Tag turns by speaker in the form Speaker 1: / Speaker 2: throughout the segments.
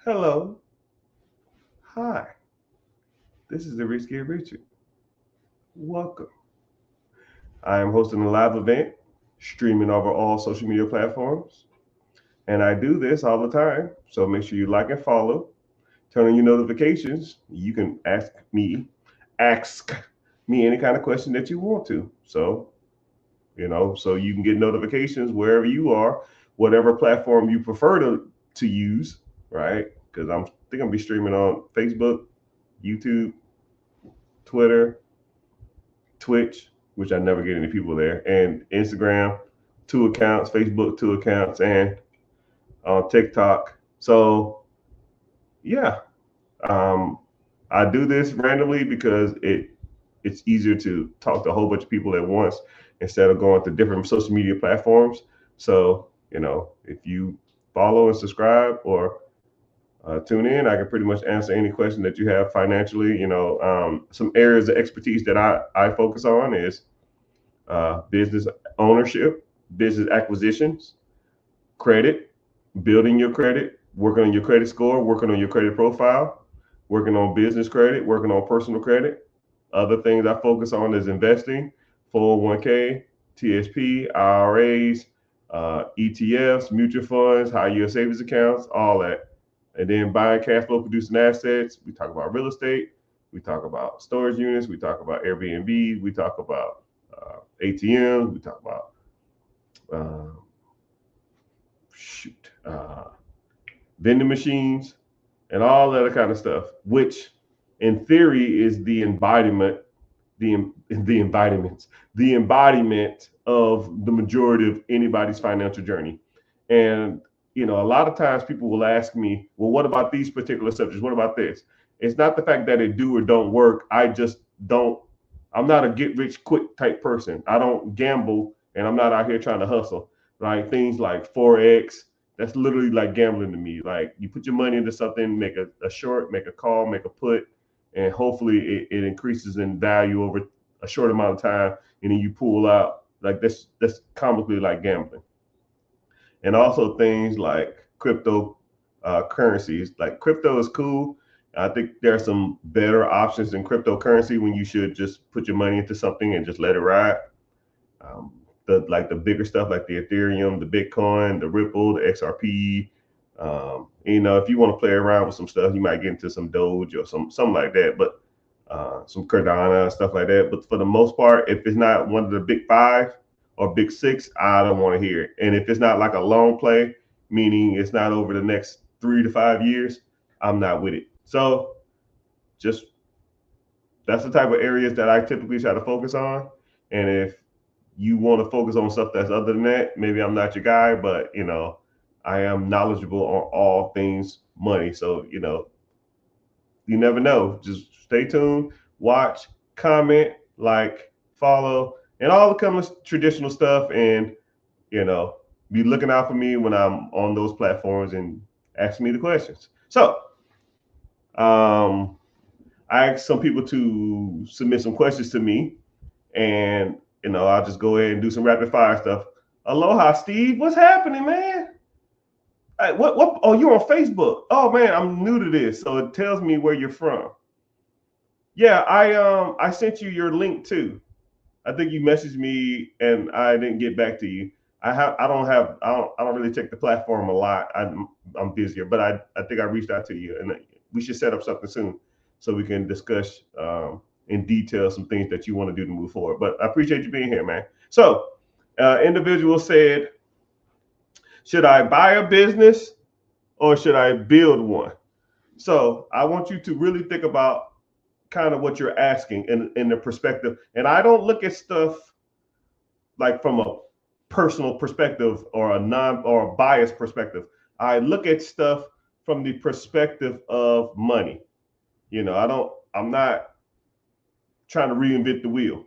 Speaker 1: Hello. Hi. This is the Rich Kid Richard. Welcome. I am hosting a live event streaming over all social media platforms. And I do this all the time. So make sure you like and follow. Turn on your notifications. You can ask me any kind of question that you want to. So you can get notifications wherever you are, whatever platform you prefer to use, right? Because I think I'm gonna be streaming on Facebook, YouTube, Twitter, Twitch, which I never get any people there, and Instagram, 2 accounts, Facebook, 2 accounts, and on TikTok. So yeah, um, I do this randomly because it's easier to talk to a whole bunch of people at once instead of going to different social media platforms. So if you follow and subscribe or tune in, I can pretty much answer any question that you have financially. Some areas of expertise that I focus on is business ownership, business acquisitions, credit, building your credit, working on your credit score, working on your credit profile, working on business credit, working on personal credit. Other things I focus on is investing, 401k, TSP, IRAs, ETFs, mutual funds, high yield savings accounts, all that. And then buying cash flow producing assets. We talk about real estate. We talk about storage units. We talk about Airbnb. We talk about ATMs. We talk about uh, shoot, vending machines, and all that kind of stuff, which in theory is the embodiment of the majority of anybody's financial journey. And a lot of times people will ask me, well, what about these particular subjects? What about this? It's not the fact that it do or don't work. I just don't. I'm not a get rich quick type person. I don't gamble, and I'm not out here trying to hustle. Like things like forex, that's literally like gambling to me. Like you put your money into something, make a short, make a call, make a put, and hopefully it increases in value over a short amount of time, and then you pull out. Like that's comically like gambling. And also things like crypto currencies. Like crypto is cool. I think there are some better options in cryptocurrency when you should just put your money into something and just let it ride. Um, the bigger stuff like the Ethereum, the Bitcoin, the Ripple, the XRP. If you want to play around with some stuff, you might get into some Doge or something like that. But some Cardano stuff like that. But for the most part, if it's not one of the big five or big six, I don't want to hear it. And if it's not like a long play, meaning it's not over the next 3 to 5 years, I'm not with it. So just that's the type of areas that I typically try to focus on. And if you want to focus on stuff that's other than that, maybe I'm not your guy, but I am knowledgeable on all things money. So, you never know. Just stay tuned, watch, comment, like, follow, and all the kind of traditional stuff. And, you know, be looking out for me when I'm on those platforms and ask me the questions. So, um, I asked some people to submit some questions to me, and I'll just go ahead and do some rapid fire stuff. Aloha, Steve. What's happening, man? Hey, what? Oh, you're on Facebook. Oh man, I'm new to this, so it tells me where you're from. Yeah, I sent you your link too. I think you messaged me and I didn't get back to you. I don't really check the platform a lot. I'm busier, but I think I reached out to you, and we should set up something soon so we can discuss in detail some things that you want to do to move forward. But I appreciate you being here, man. So, individual said, should I buy a business or should I build one? So I want you to really think about kind of what you're asking in the perspective. And I don't look at stuff like from a personal perspective or a biased perspective. I look at stuff from the perspective of money. I'm not trying to reinvent the wheel,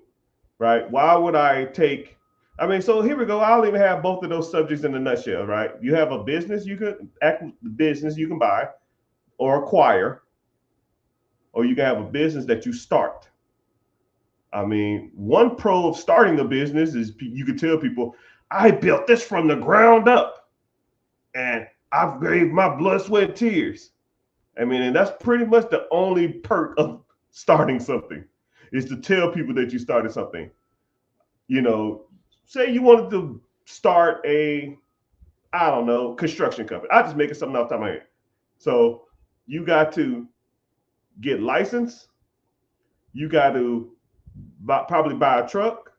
Speaker 1: right? Why would I take so here we go. I'll even have both of those subjects in a nutshell, right? You have a business you can buy or acquire, or you can have a business that you start. One pro of starting a business is you can tell people, I built this from the ground up and I've gave my blood, sweat, and tears. I mean, and that's pretty much the only perk of starting something, is to tell people that you started something. You know, say you wanted to start a, I don't know, construction company. I'm just making something off the top of my head. So you got to get licensed. You got to probably buy a truck.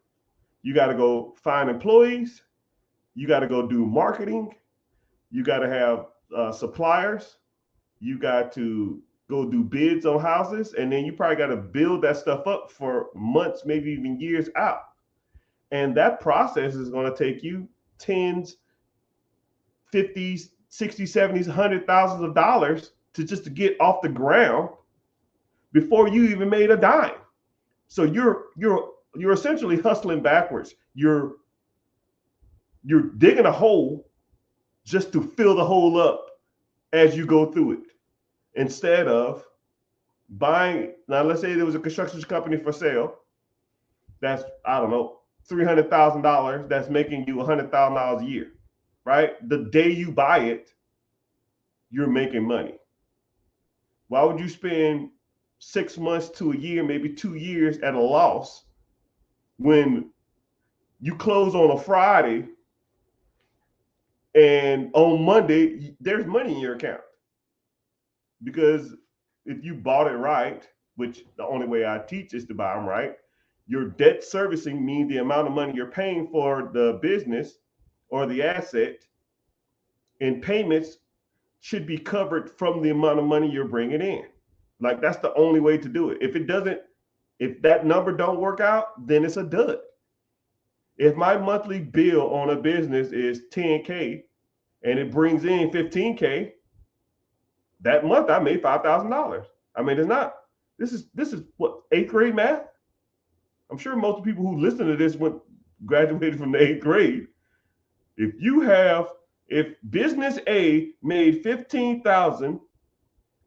Speaker 1: You got to go find employees. You got to go do marketing. You got to have suppliers. You got to go do bids on houses. And then you probably got to build that stuff up for months, maybe even years out. And that process is going to take you tens, 50s, 60s, 70s, $100,000 to just to get off the ground before you even made a dime. So you're essentially hustling backwards. You're digging a hole just to fill the hole up as you go through it, instead of buying. Now, let's say there was a construction company for sale that's, I don't know, $300,000, that's making you $100,000 a year, right? The day you buy it, you're making money. Why would you spend 6 months to a year, maybe 2 years at a loss, when you close on a Friday and on Monday there's money in your account? Because if you bought it right, which the only way I teach is to buy them right, your debt servicing means the amount of money you're paying for the business or the asset, and payments should be covered from the amount of money you're bringing in. Like, that's the only way to do it. If that number don't work out, then it's a dud. If my monthly bill on a business is $10K and it brings in $15K, that month I made $5,000. I mean, this is what, 8th grade math? I'm sure most people who listen to this graduated from the 8th grade. If business A made $15,000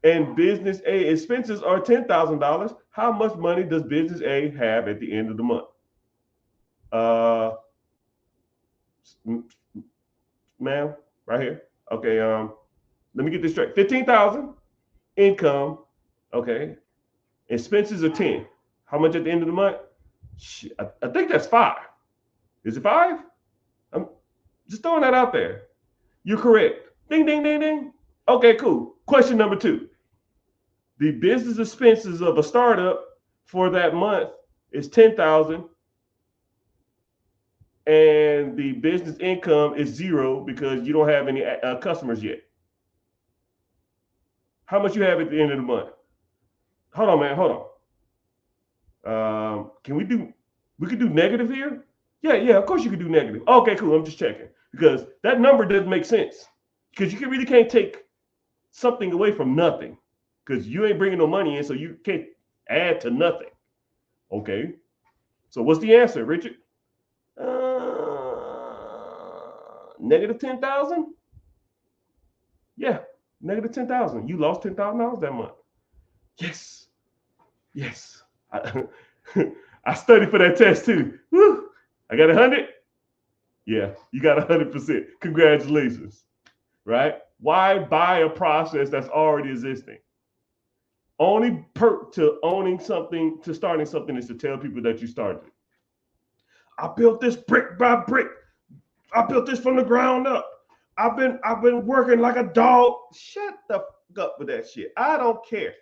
Speaker 1: and business A expenses are $10,000, how much money does business A have at the end of the month? Ma'am, right here. Okay, let me get this straight. 15,000 income, okay. Expenses are 10. How much at the end of the month? I think that's 5. Is it 5? I'm just throwing that out there. You're correct. Ding, ding, ding, ding. Okay, cool. Question number 2. The business expenses of a startup for that month is 10,000, and the business income is 0 because you don't have any customers yet. How much you have at the end of the month? Hold on, man. Hold on. We could do negative here? Yeah, of course you could do negative. Okay, cool. I'm just checking, because that number doesn't make sense, because you really can't take something away from nothing, because you ain't bringing no money in, so you can't add to nothing. Okay. So what's the answer, Richard? Negative 10,000? Yeah, negative 10,000. You lost $10,000 that month. Yes. I studied for that test too. Woo! I got 100. Yeah, you got 100%. Congratulations. Right? Why buy a process that's already existing? Only perk to owning something, to starting something, is to tell people that you started it. I built this brick by brick. I built this from the ground up. I've been working like a dog. Shut the fuck up with that shit. I don't care.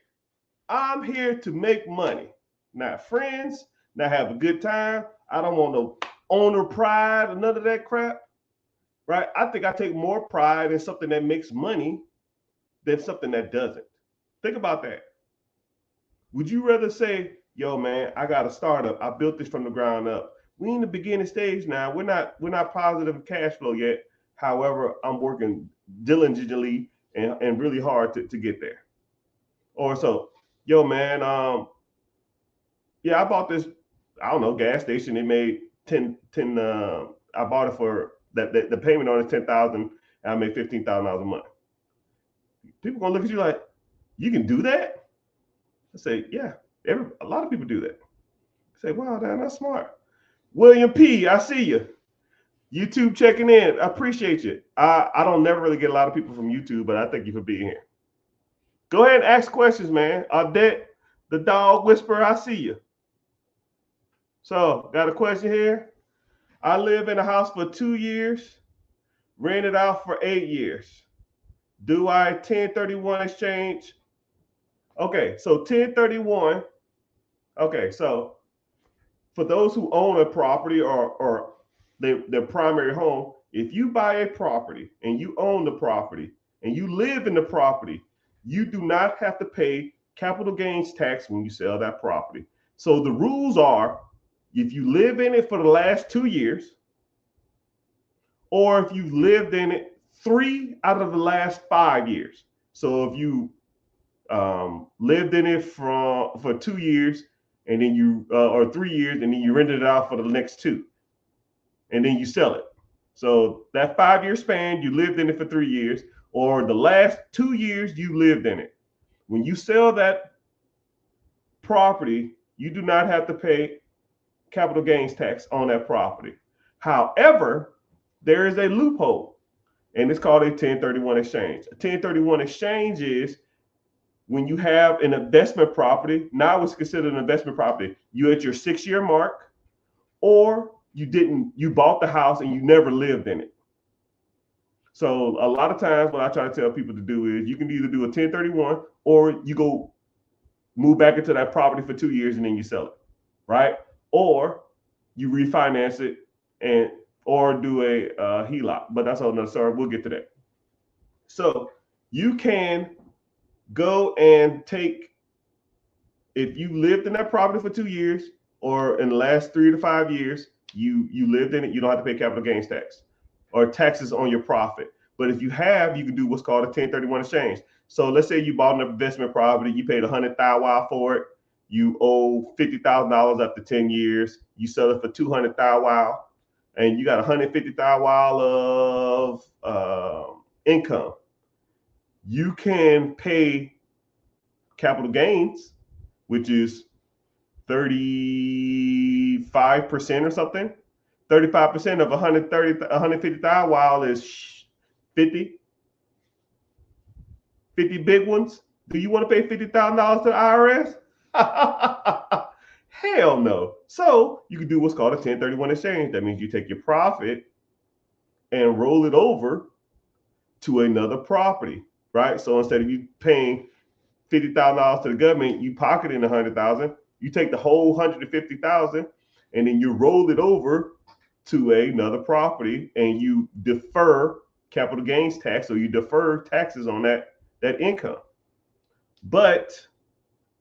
Speaker 1: I'm here to make money, not friends, not have a good time. I don't want no owner pride or none of that crap. Right? I think I take more pride in something that makes money than something that doesn't. Think about that. Would you rather say, yo, man, I got a startup. I built this from the ground up. We in the beginning stage now. We're not positive cash flow yet. However, I'm working diligently and really hard to get there. Or so, yo, man, yeah, I bought this, I don't know, gas station. It made 10 I bought it for the payment on it 10,000, and I made $15,000 a month. People gonna look at you like, you can do that? I say, yeah, a lot of people do that. I say, wow, that's smart. William P., I see you. YouTube checking in. I appreciate you. I don't never really get a lot of people from YouTube, but I thank you for being here. Go ahead and ask questions, man. Audette, the dog whisperer, I see you. So, got a question here. I live in a house for 2 years, rented out for 8 years. Do I 1031 exchange? Okay, so 1031. Okay, so for those who own a property or their primary home, if you buy a property and you own the property and you live in the property, you do not have to pay capital gains tax when you sell that property. So the rules are if you live in it for the last 2 years, or if you lived in it 3 out of the last 5 years. So if you lived in it for 2 years, and then you or 3 years, and then you rented it out for the next two, and then you sell it. So that 5 year span, you lived in it for 3 years, or the last 2 years you lived in it. When you sell that property, you do not have to pay capital gains tax on that property. However, there is a loophole, and it's called a 1031 exchange. A 1031 exchange is when you have an investment property. Now it's considered an investment property. You at your 6 year mark, or you bought the house and you never lived in it. So a lot of times what I try to tell people to do is you can either do a 1031 or you go move back into that property for 2 years and then you sell it, right? Or you refinance it or do a HELOC, but that's another story. We'll get to that. So you can go and take, if you lived in that property for 2 years, or in the last 3 to 5 years, you lived in it, you don't have to pay capital gains tax or taxes on your profit. But if you have, you can do what's called a 1031 exchange. So let's say you bought an investment property, you paid $100,000 for it, you owe $50,000 after 10 years, you sell it for $200,000, and you got $150,000 of income. You can pay capital gains, which is 35% or something. 35% of 150,000 while is 50 big ones. Do you want to pay $50,000 to the IRS? Hell no. So you can do what's called a 1031 exchange. That means you take your profit and roll it over to another property, right? So instead of you paying $50,000 to the government, you pocket in $100,000. You take the whole $150,000 and then you roll it over to another property, and you defer capital gains tax, or you defer taxes on that income. But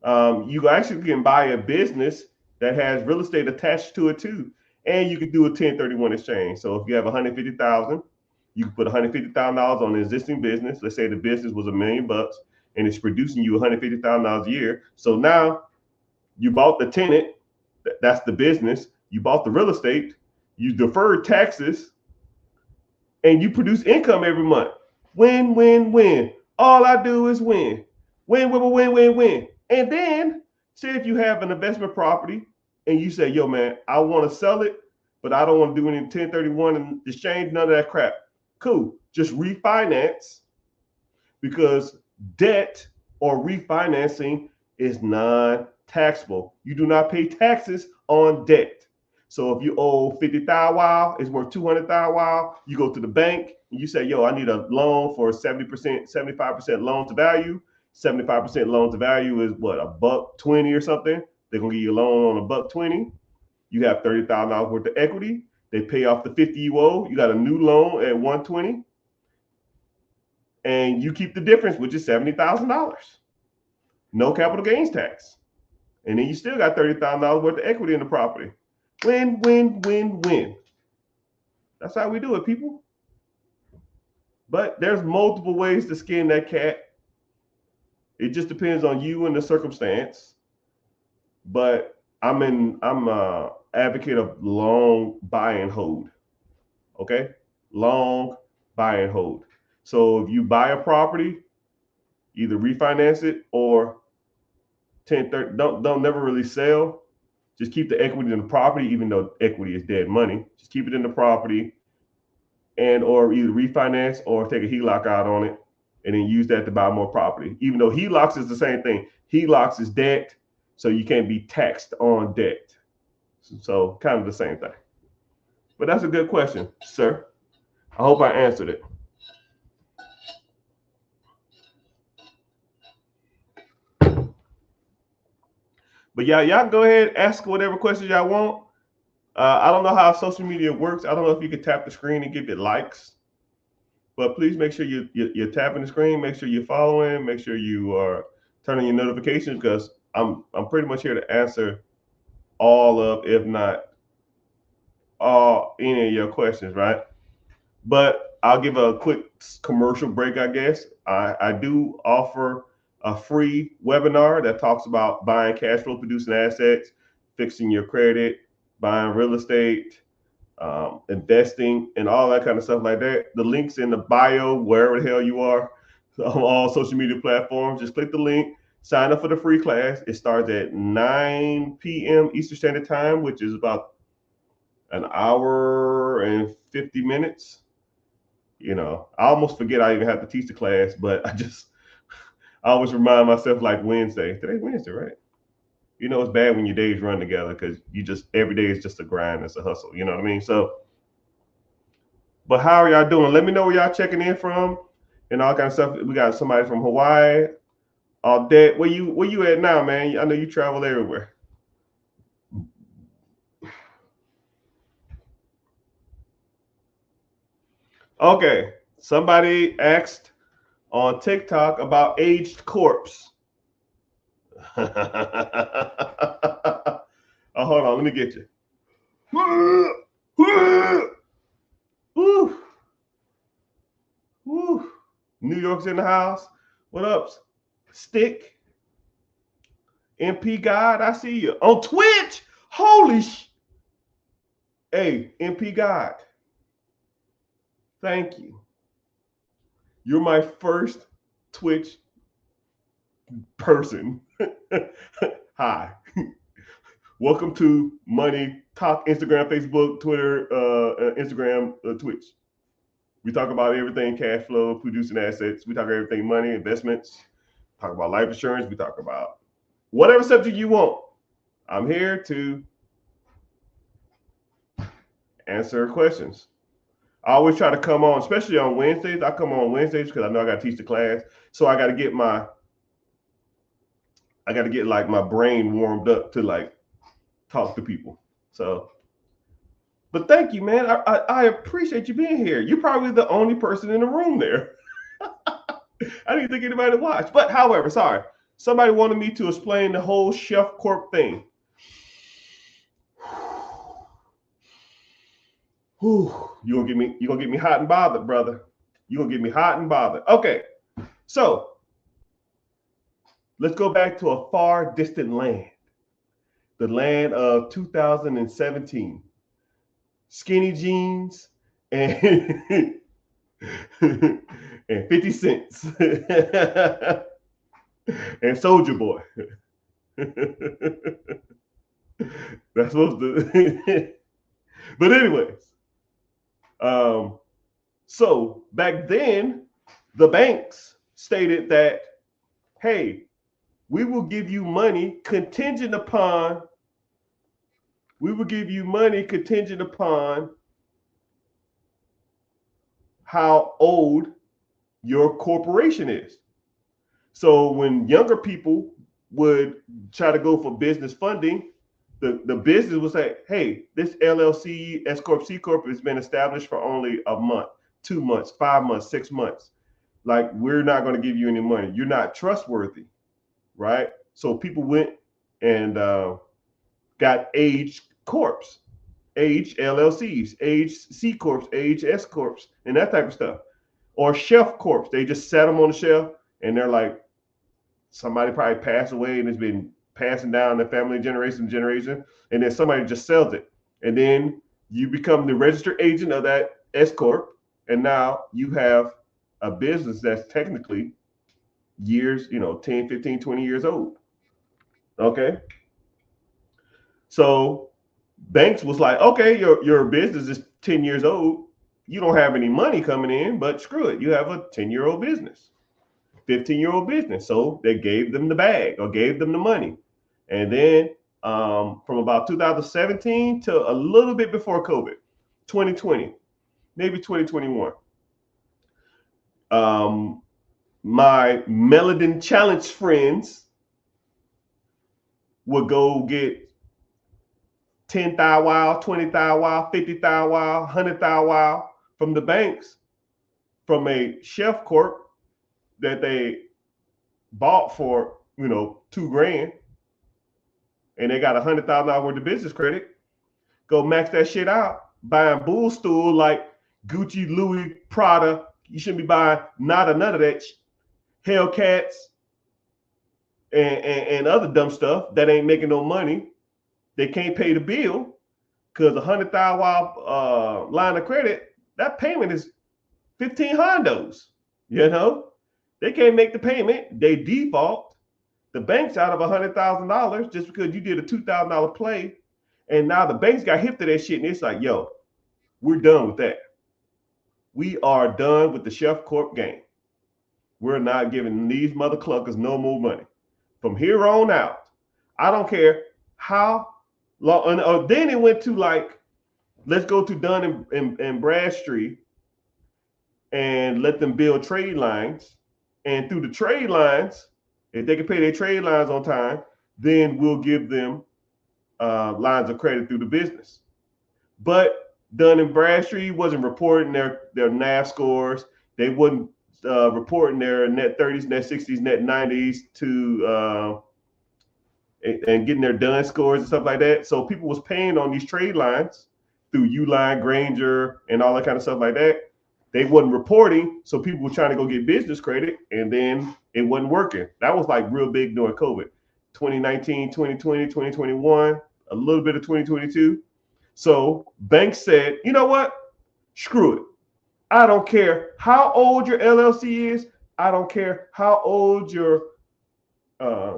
Speaker 1: you actually can buy a business that has real estate attached to it too, and you can do a 1031 exchange. So if you have $150,000, you can put $150,000 on the existing business. Let's say the business was $1 million and it's producing you $150,000 a year. So now you bought the tenant, that's the business. You bought the real estate, you deferred taxes, and you produce income every month. Win, win, win. All I do is win. Win, win, win, win, win. And then say if you have an investment property and you say, yo, man, I want to sell it, but I don't want to do any 1031 and exchange, none of that crap. Cool. Just refinance, because debt or refinancing is non-taxable. You do not pay taxes on debt. So if you owe $50,000, it's worth $200,000, you go to the bank and you say, yo, I need a loan for 70%, 75% loan to value. 75% loan to value is what, $120 or something? They're gonna give you a loan on $120. You have $30,000 worth of equity. They pay off the 50 you owe. You got a new loan at 120, and you keep the difference, which is $70,000. No capital gains tax, and then you still got $30,000 worth of equity in the property. Win, win, win, win. That's how we do it, people. But there's multiple ways to skin that cat. It just depends on you and the circumstance. But I'm a advocate of long buy and hold. Okay? Long buy and hold. So if you buy a property, either refinance it or 1030, don't never really sell. Just keep the equity in the property, even though equity is dead money. Just keep it in the property, and or either refinance or take a HELOC out on it and then use that to buy more property. Even though HELOCs is the same thing. HELOCs is debt, so you can't be taxed on debt. So kind of the same thing. But that's a good question, sir. I hope I answered it. But yeah, y'all go ahead, ask whatever questions y'all want. I don't know how social media works. I don't know if you can tap the screen and give it likes. But please make sure you're tapping the screen. Make sure you're following. Make sure you are turning your notifications, because I'm pretty much here to answer all of, if not all, any of your questions, right? But I'll give a quick commercial break, I guess. I do offer a free webinar that talks about buying cash flow producing assets, fixing your credit, buying real estate, investing, and all that kind of stuff like that. The link's in the bio, wherever the hell you are, on all social media platforms. Just click the link, sign up for the free class. It starts at 9 p.m. Eastern Standard Time, which is about an hour and 50 minutes. You know, I almost forget I even have to teach the class, but I always remind myself, like, Wednesday. Today's Wednesday, right? You know, it's bad when your days run together, because every day is just a grind. It's a hustle. You know what I mean? So, but how are y'all doing? Let me know where y'all checking in from and all kind of stuff. We got somebody from Hawaii. Dad, where you at now, man? I know you travel everywhere. Okay, somebody asked on TikTok about aged corpse. Oh, hold on, let me get you. Woo. Woo. New York's in the house. What up, Stick? MP God, I see you on Twitch. Holy Hey, MP God. Thank you. You're my first Twitch person. Hi. Welcome to Money Talk, Instagram, Facebook, Twitter, Instagram, Twitch. We talk about everything cash flow, producing assets. We talk about everything money, investments. Talk about life insurance. We talk about whatever subject you want. I'm here to answer questions. I always try to come on, especially on Wednesdays. I come on Wednesdays because I know I got to teach the class. So I got to get my brain warmed up to like talk to people. So, but thank you, man. I appreciate you being here. You're probably the only person in the room there. I didn't think anybody would watch. But however, sorry. Somebody wanted me to explain the whole Chef Corp thing. You're gonna get me hot and bothered, brother. You're gonna get me hot and bothered. Okay, so let's go back to a far distant land, the land of 2017. Skinny jeans and and 50 cents and Soldier Boy. That's supposed to. But anyways. So back then, the banks stated that, hey, we will give you money contingent upon how old your corporation is. So when younger people would try to go for business funding, the business would say, hey, this LLC, S Corp, C Corp has been established for only a month, 2 months, 5 months, 6 months. Like, we're not going to give you any money. You're not trustworthy, right? So people went and got aged corps, aged LLCs, aged C Corps, aged S Corps, and that type of stuff. Or shelf corps. They just set them on the shelf, and they're like, somebody probably passed away and it's been passing down the family generation to generation, and then somebody just sells it, and then you become the registered agent of that S Corp, and now you have a business that's technically years, 10, 15, 20 years old. Okay. So banks was like, okay, your business is 10 years old. You don't have any money coming in, but screw it. You have a 10-year-old business. 15-year-old business. So they gave them the bag or gave them the money. And then from about 2017 to a little bit before COVID, 2020, maybe 2021, my Meladin Challenge friends would go get 10,000 wow, 20,000 wow, 50,000 wow, 100,000 wow from the banks from a Chef Corp that they bought for, $2,000, and they got $100,000 worth of business credit. Go max that shit out, buying bull stool like Gucci, Louis, Prada. You shouldn't be buying none of that Hellcats and other dumb stuff that ain't making no money. They can't pay the bill because $100,000 line of credit, that payment is 15 hondos. They can't make the payment. They default. The bank's out of $100,000 just because you did a $2,000 play. And now the banks got hip to that shit, and it's like, yo, we're done with that. We are done with the Chef Corp game. We're not giving these mother cluckers no more money. From here on out, I don't care how long. And then it went to like, let's go to Dun and Bradstreet and let them build trade lines. And through the trade lines, if they can pay their trade lines on time, then we'll give them lines of credit through the business. But Dun and Bradstreet wasn't reporting their NAV scores. They wasn't reporting their net 30s, net 60s, net 90s to and getting their Dun scores and stuff like that. So people was paying on these trade lines through Uline, Granger, and all that kind of stuff like that. They wasn't reporting, so people were trying to go get business credit, and then it wasn't working. That was like real big during COVID. 2019, 2020, 2021, a little bit of 2022. So banks said, you know what? Screw it. I don't care how old your LLC is. I don't care how old your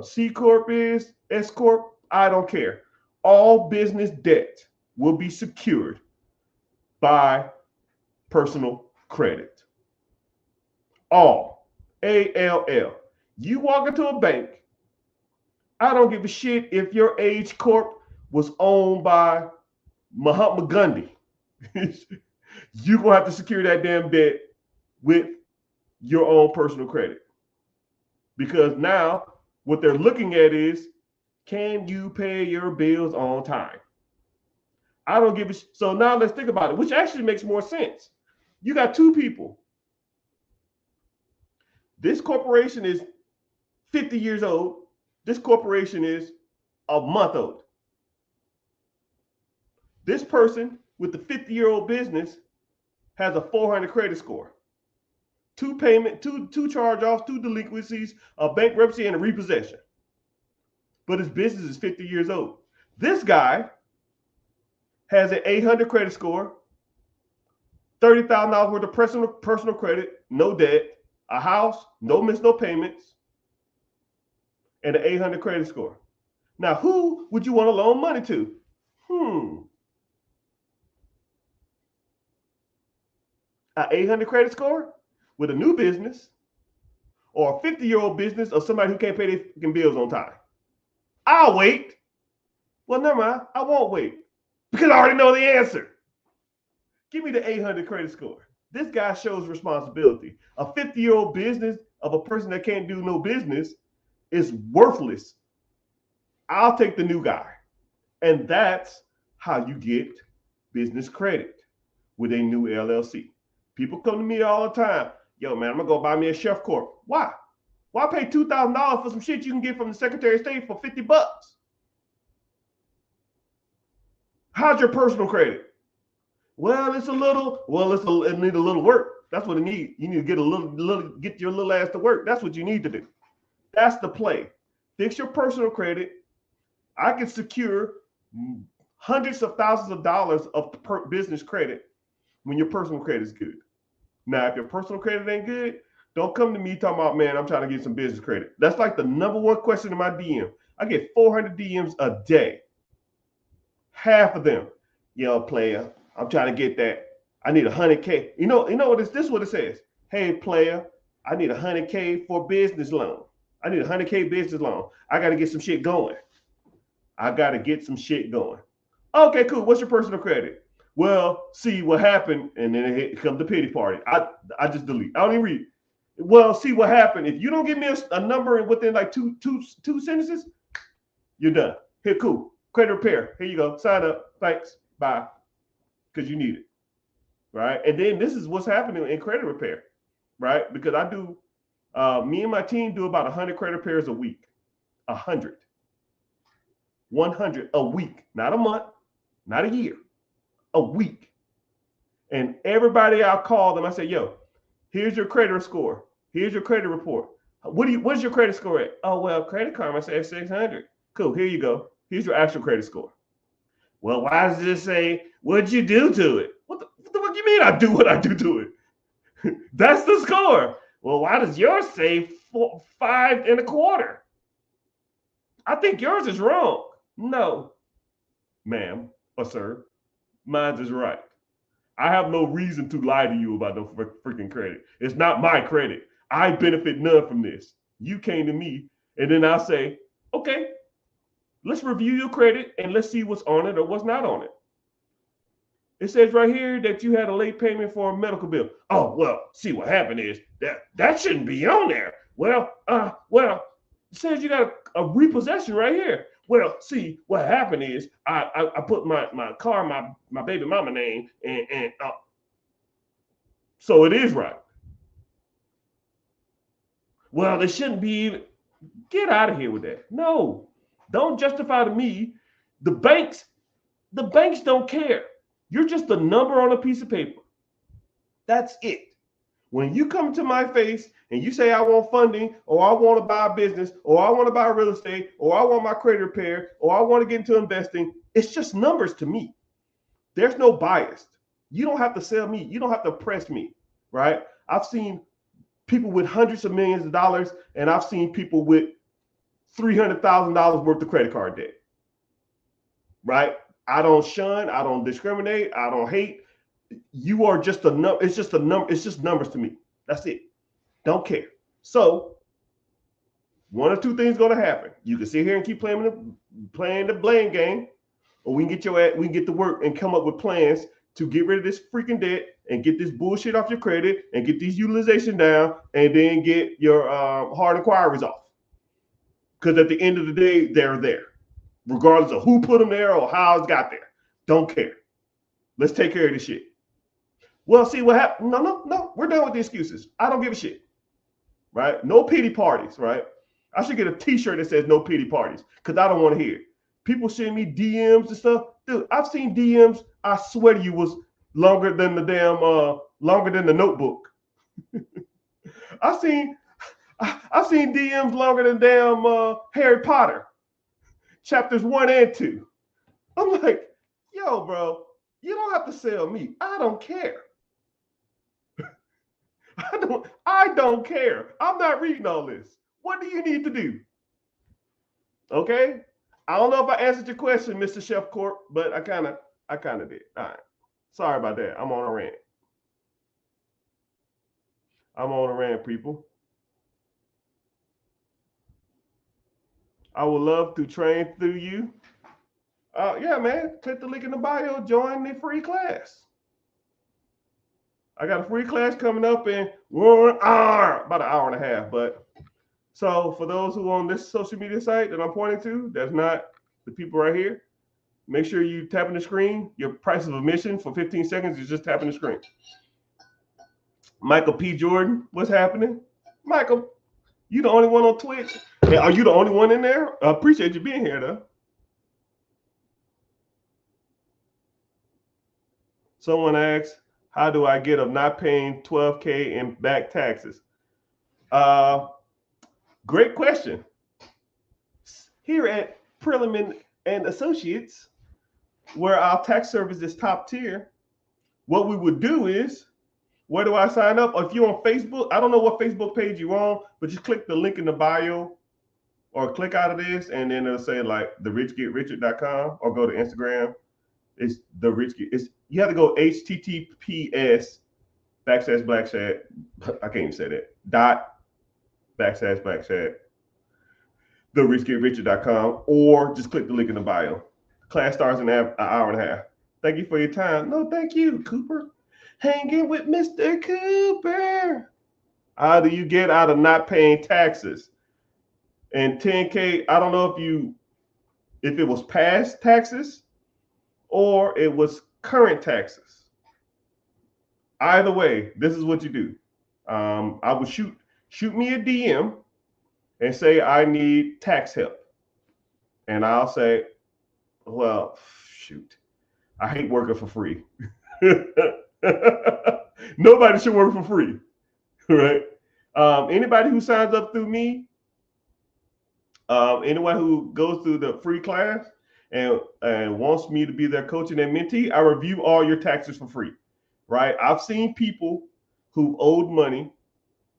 Speaker 1: C Corp is, S Corp. I don't care. All business debt will be secured by personal credit. All. ALL. You walk into a bank, I don't give a shit if your Age Corp was owned by Mahatma Gandhi. You're going to have to secure that damn debt with your own personal credit. Because now what they're looking at is, can you pay your bills on time? I don't give a shit. So now let's think about it, which actually makes more sense. You got two people. This corporation is 50 years old. This corporation is a month old. This person with the 50-year-old business has a 400 credit score. Two charge-offs, two delinquencies, a bankruptcy, and a repossession. But his business is 50 years old. This guy has an 800 credit score, $30,000 worth of personal credit, no debt, a house, no payments, and an 800 credit score. Now, who would you want to loan money to? An 800 credit score with a new business, or a 50-year-old business, or somebody who can't pay their fucking bills on time? I'll wait. Well, never mind. I won't wait because I already know the answer. Give me the 800 credit score. This guy shows responsibility. A 50-year-old business of a person that can't do no business is worthless. I'll take the new guy. And that's how you get business credit with a new LLC. People come to me all the time. Yo, man, I'm going to go buy me a Chef Corp. Why? Why pay $2,000 for some shit you can get from the Secretary of State for $50? How's your personal credit? Well, it need a little work. That's what it needs. You need to get your little ass to work. That's what you need to do. That's the play. Fix your personal credit. I can secure hundreds of thousands of dollars of business credit when your personal credit is good. Now, if your personal credit ain't good, don't come to me talking about, man, I'm trying to get some business credit. That's like the number one question in my DM. I get 400 DMs a day. Half of them, yo, player, I'm trying to get that. I need $100K. You know what this is what it says. Hey, player, I need 100K for business loan. I need 100K business loan. I got to get some shit going. I got to get some shit going. Okay, cool. What's your personal credit? Well, see what happened, and then it comes the pity party. I just delete. I don't even read. Well, see what happened. If you don't give me a number within like two sentences, you're done. Here, cool. Credit repair. Here you go. Sign up. Thanks. Bye. Because you need it. Right. And then this is what's happening in credit repair. Right. Because I do, me and my team do about 100 credit repairs a week. 100 a week. Not a month. Not a year. A week. And everybody I call them, I say, yo, here's your credit score. Here's your credit report. What's your credit score at? Oh, well, Credit Karma says 600. Cool. Here you go. Here's your actual credit score. Well, why does it say, what'd you do to it? What the fuck you mean I do what I do to it? That's the score. Well, why does yours say 5.25? I think yours is wrong. No, ma'am or sir, mine is right. I have no reason to lie to you about no freaking credit. It's not my credit. I benefit none from this. You came to me, and then I'll say, okay, let's review your credit and let's see what's on it or what's not on it. It says right here that you had a late payment for a medical bill. Oh, well, see what happened is that shouldn't be on there. Well, it says you got a repossession right here. Well, see what happened is I put my car, my baby mama name, and so it is right. Well, they shouldn't be even. Get out of here with that. No, don't justify to me. The banks don't care. You're just a number on a piece of paper. That's it. When you come to my face and you say I want funding, or I want to buy a business, or I want to buy real estate, or I want my credit repair, or I want to get into investing, it's just numbers to me. There's no bias. You don't have to sell me. You don't have to press me, right? I've seen people with hundreds of millions of dollars, and I've seen people with $300,000 worth of credit card debt, right? I don't shun. I don't discriminate. I don't hate. You are just a number. It's just a number. It's just numbers to me. That's it. Don't care. So one or two things going to happen. You can sit here and keep playing the blame game, or we can get to work and come up with plans to get rid of this freaking debt and get this bullshit off your credit and get these utilization down, and then get your hard inquiries off. Because at the end of the day, they're there, regardless of who put them there or how it's got there. Don't care. Let's take care of this shit. Well, see what happened. No. We're done with the excuses. I don't give a shit. Right? No pity parties, right? I should get a t-shirt that says no pity parties, because I don't want to hear it. People send me DMs and stuff. Dude, I've seen DMs, I swear to you, was longer than the Notebook. I've seen DMs longer than damn Harry Potter, chapters 1 and 2. I'm like, yo, bro, you don't have to sell me. I don't care. I don't care. I'm not reading all this. What do you need to do? Okay. I don't know if I answered your question, Mr. Chef Corp, but I kind of did. All right. Sorry about that. I'm on a rant, people. I would love to train through you. Yeah, man. Click the link in the bio. Join the free class. I got a free class coming up in about an hour and a half. But so for those who are on this social media site that I'm pointing to, that's not the people right here, make sure you tapping the screen. Your price of admission for 15 seconds is just tapping the screen. Michael P. Jordan, what's happening? Michael, you the only one on Twitch? Hey, are you the only one in there? I appreciate you being here, though. Someone asked, how do I get up not paying $12K in back taxes? Great question. Here at Perelman and Associates, where our tax service is top tier, what we would do is, where do I sign up? Or if you're on Facebook, I don't know what Facebook page you're on, but just click the link in the bio or click out of this, and then it'll say like therichgetrichard.com, or go to Instagram. It's the rich. You have to go HTTPS backslash black chat. I can't even say that. Dot backslash black chat. TheRichGetRicher.com, or just click the link in the bio. Class starts in an hour and a half. Thank you for your time. No, thank you, Cooper. Hanging with Mr. Cooper. How do you get out of not paying taxes? And 10K, I don't know if it was past taxes or it was current taxes. Either way, this is what you do. I would shoot me a DM and say I need tax help. And I'll say, well, shoot, I hate working for free. Nobody should work for free, right? Anybody who signs up through me, anyone who goes through the free class and wants me to be their coach and their mentee, I review all your taxes for free, right? I've seen people who owed money,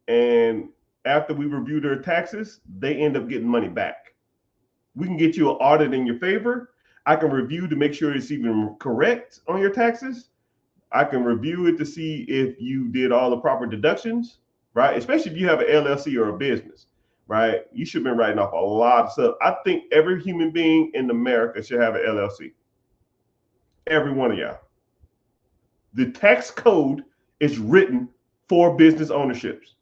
Speaker 1: and after we review their taxes, they end up getting money back. We can get you an audit in your favor. I can review to make sure it's even correct on your taxes. I can review it to see if you did all the proper deductions, right? Especially if you have an LLC or a business, right? You should have been writing off a lot of stuff. I think every human being in America should have an LLC. Every one of y'all. The tax code is written for business ownerships.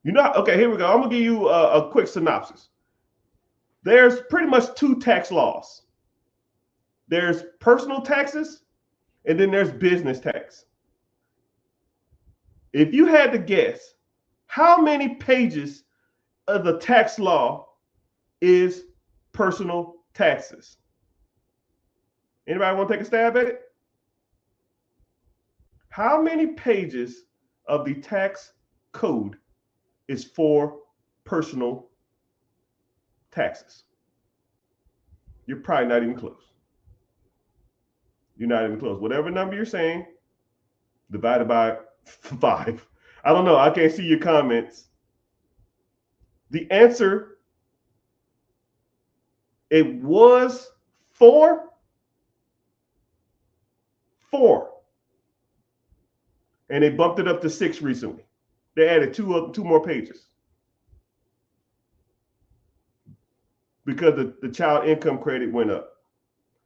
Speaker 1: You know, okay, here we go. I'm gonna give you a quick synopsis. There's pretty much two tax laws. There's personal taxes, and then there's business tax. If you had to guess, how many pages of the tax law is personal taxes? Anybody want to take a stab at it? How many pages of the tax code is for personal taxes? You're probably not even close. You're not even close. Whatever number you're saying, divided by 5. I don't know. I can't see your comments. The answer, it was 4. 4. And they bumped it up to 6 recently. They added two more pages. Because the child income credit went up.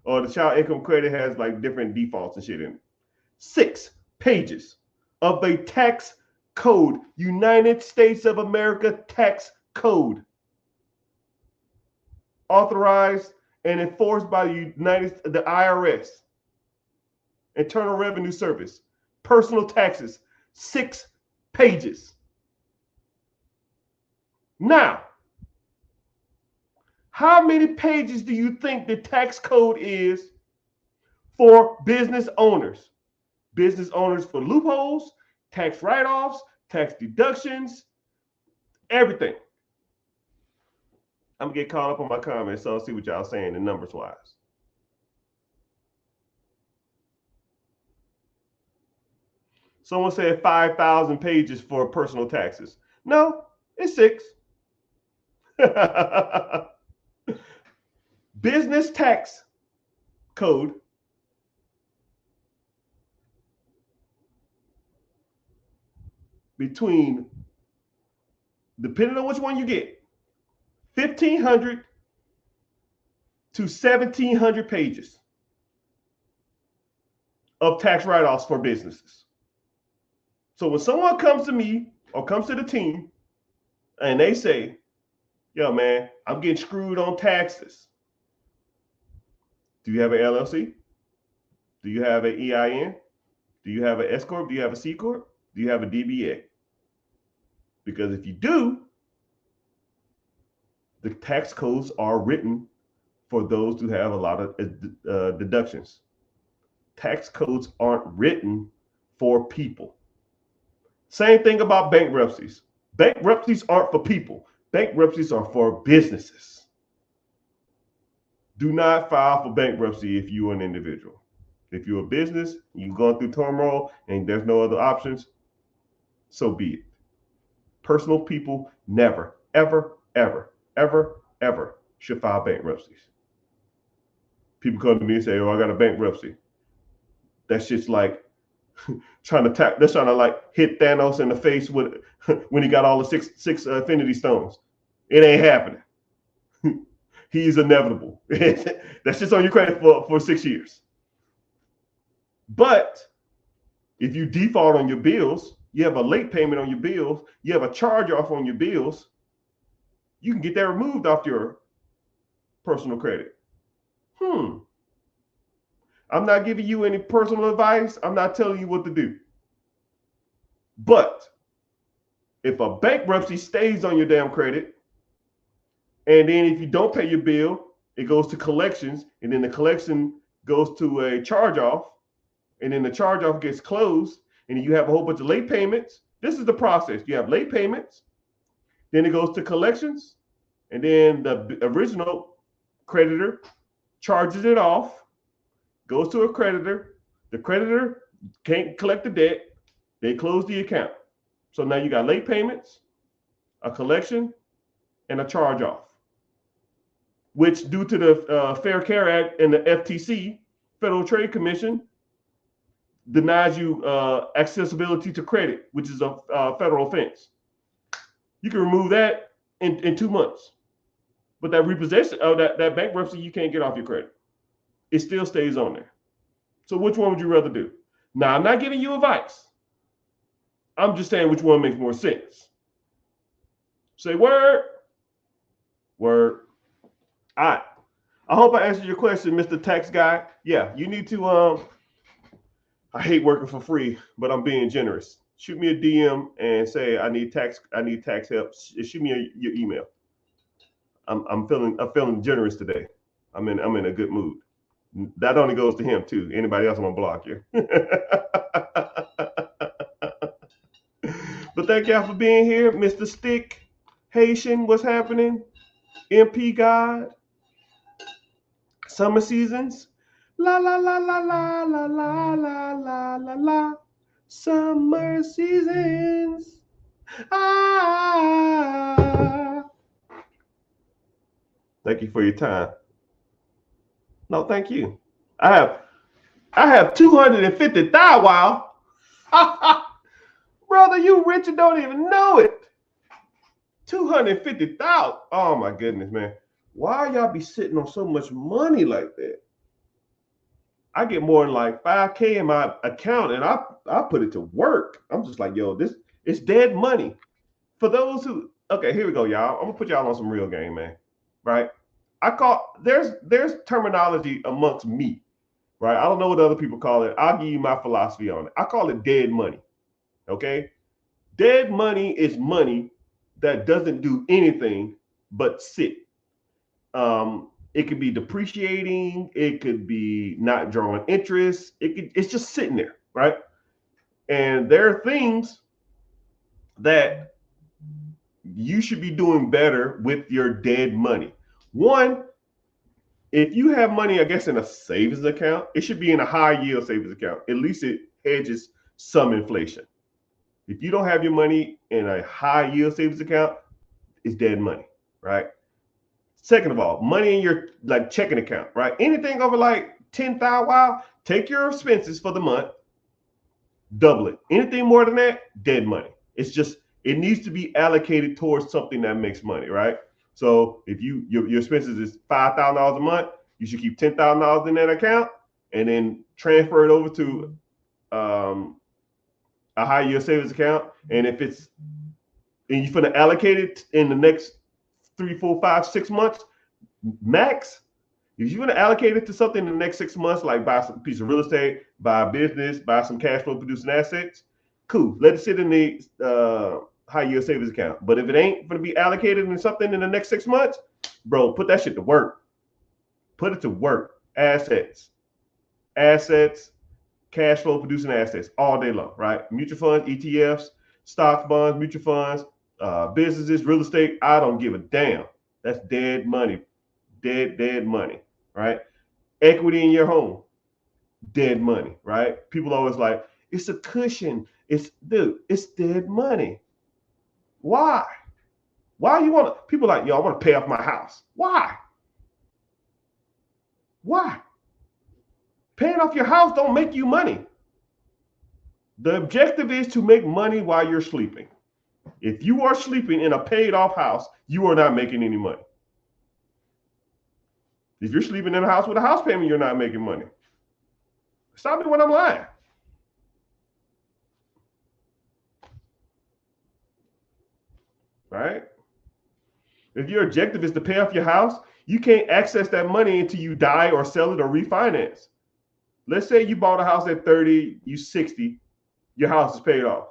Speaker 1: Or the child income credit has like different defaults and shit in it. 6 pages of a tax code. United States of America tax code. Authorized and enforced by the IRS. Internal Revenue Service. Personal taxes. 6 pages. Now, how many pages do you think the tax code is for business owners? Business owners for loopholes, tax write-offs, tax deductions, everything. I'm gonna get caught up on my comments, so I'll see what y'all saying in numbers wise. Someone said 5,000 pages for personal taxes. No, it's 6. Business tax code between, depending on which one you get, 1,500 to 1,700 pages of tax write-offs for businesses. So when someone comes to me or comes to the team and they say, yo, man, I'm getting screwed on taxes. Do you have an LLC? Do you have an EIN? Do you have an S Corp? Do you have a C Corp? Do you have a DBA? Because if you do, the tax codes are written for those who have a lot of deductions. Tax codes aren't written for people. Same thing about bankruptcies. Bankruptcies aren't for people. Bankruptcies are for businesses. Do not file for bankruptcy if you're an individual. If you're a business, you've gone through turmoil and there's no other options, so be it. Personal people never, ever, ever, ever, ever should file bankruptcies. People come to me and say, oh, I got a bankruptcy. That shit's like trying to like hit Thanos in the face with when he got all the six Infinity Stones. It ain't happening. He's inevitable. That's just on your credit for 6 years. But if you default on your bills, you have a late payment on your bills, you have a charge off on your bills, you can get that removed off your personal credit. I'm not giving you any personal advice. I'm not telling you what to do. But if a bankruptcy stays on your damn credit, and then if you don't pay your bill, it goes to collections, and then the collection goes to a charge off, and then the charge off gets closed, and you have a whole bunch of late payments. This is the process. You have late payments, then it goes to collections, and then the original creditor charges it off, goes to a creditor. The creditor can't collect the debt. They close the account. So now you got late payments, a collection, and a charge off, which due to the Fair Care Act and the FTC, Federal Trade Commission, denies you accessibility to credit, which is a federal offense. You can remove that in 2 months. But that repossession of that bankruptcy, you can't get off your credit. It still stays on there. So which one would you rather do? Now, I'm not giving you advice. I'm just saying which one makes more sense. Say word. Word. All right. I hope I answered your question, Mr. Tax Guy. Yeah, you need to I hate working for free, but I'm being generous. Shoot me a DM and say I need tax help. Shoot me your email. I'm feeling generous today. I'm in a good mood. That only goes to him too. Anybody else I'm gonna block you. But thank y'all for being here, Mr. Stick, Haitian. What's happening? MP God. Summer seasons. La la la la la la la la la la la. Summer seasons. Ah. Thank you for your time. No, thank you. I have 250,000. Wow. Brother, you rich and don't even know it. 250,000. Oh my goodness, man. Why y'all be sitting on so much money like that? I get more than like 5K in my account, and I put it to work. I'm just like, yo, this it's dead money. For those who, okay, here we go, y'all. I'm gonna put y'all on some real game, man. Right? There's terminology amongst me, right? I don't know what other people call it. I'll give you my philosophy on it. I call it dead money. Okay? Dead money is money that doesn't do anything but sit. It could be depreciating. It could be not drawing interest. It's just sitting there, right? And there are things that you should be doing better with your dead money. One, if you have money, I guess, in a savings account, it should be in a high yield savings account. At least it hedges some inflation. If you don't have your money in a high yield savings account, it's dead money, right? Second of all, money in your like checking account, right? Anything over like 10,000, wow, take your expenses for the month, double it. Anything more than that, dead money. It's just, it needs to be allocated towards something that makes money, right? So if your expenses is $5,000 a month, you should keep $10,000 in that account and then transfer it over to a high yield savings account. And if it's, and you're going to allocate it in the next 3, 4, 5, 6 months max. If you're going to allocate it to something in the next 6 months, like buy some piece of real estate, buy a business, buy some cash flow producing assets, cool. Let it sit in the high yield savings account. But if it ain't going to be allocated in something in the next 6 months, bro, put that shit to work. Put it to work. Assets, cash flow producing assets all day long, right? Mutual funds, ETFs, stocks, bonds, mutual funds, businesses, real estate. I don't give a damn. That's dead money. Dead money, right? Equity in your home, dead money, right? People always like, it's a cushion. It's dead money. Why? Why you want to? People like, yo, I want to pay off my house. Why? Paying off your house don't make you money. The objective is to make money while you're sleeping. If you are sleeping in a paid off house, you are not making any money. If you're sleeping in a house with a house payment, you're not making money. Stop me when I'm lying. Right? If your objective is to pay off your house, you can't access that money until you die or sell it or refinance. Let's say you bought a house at 30, you 60, your house is paid off.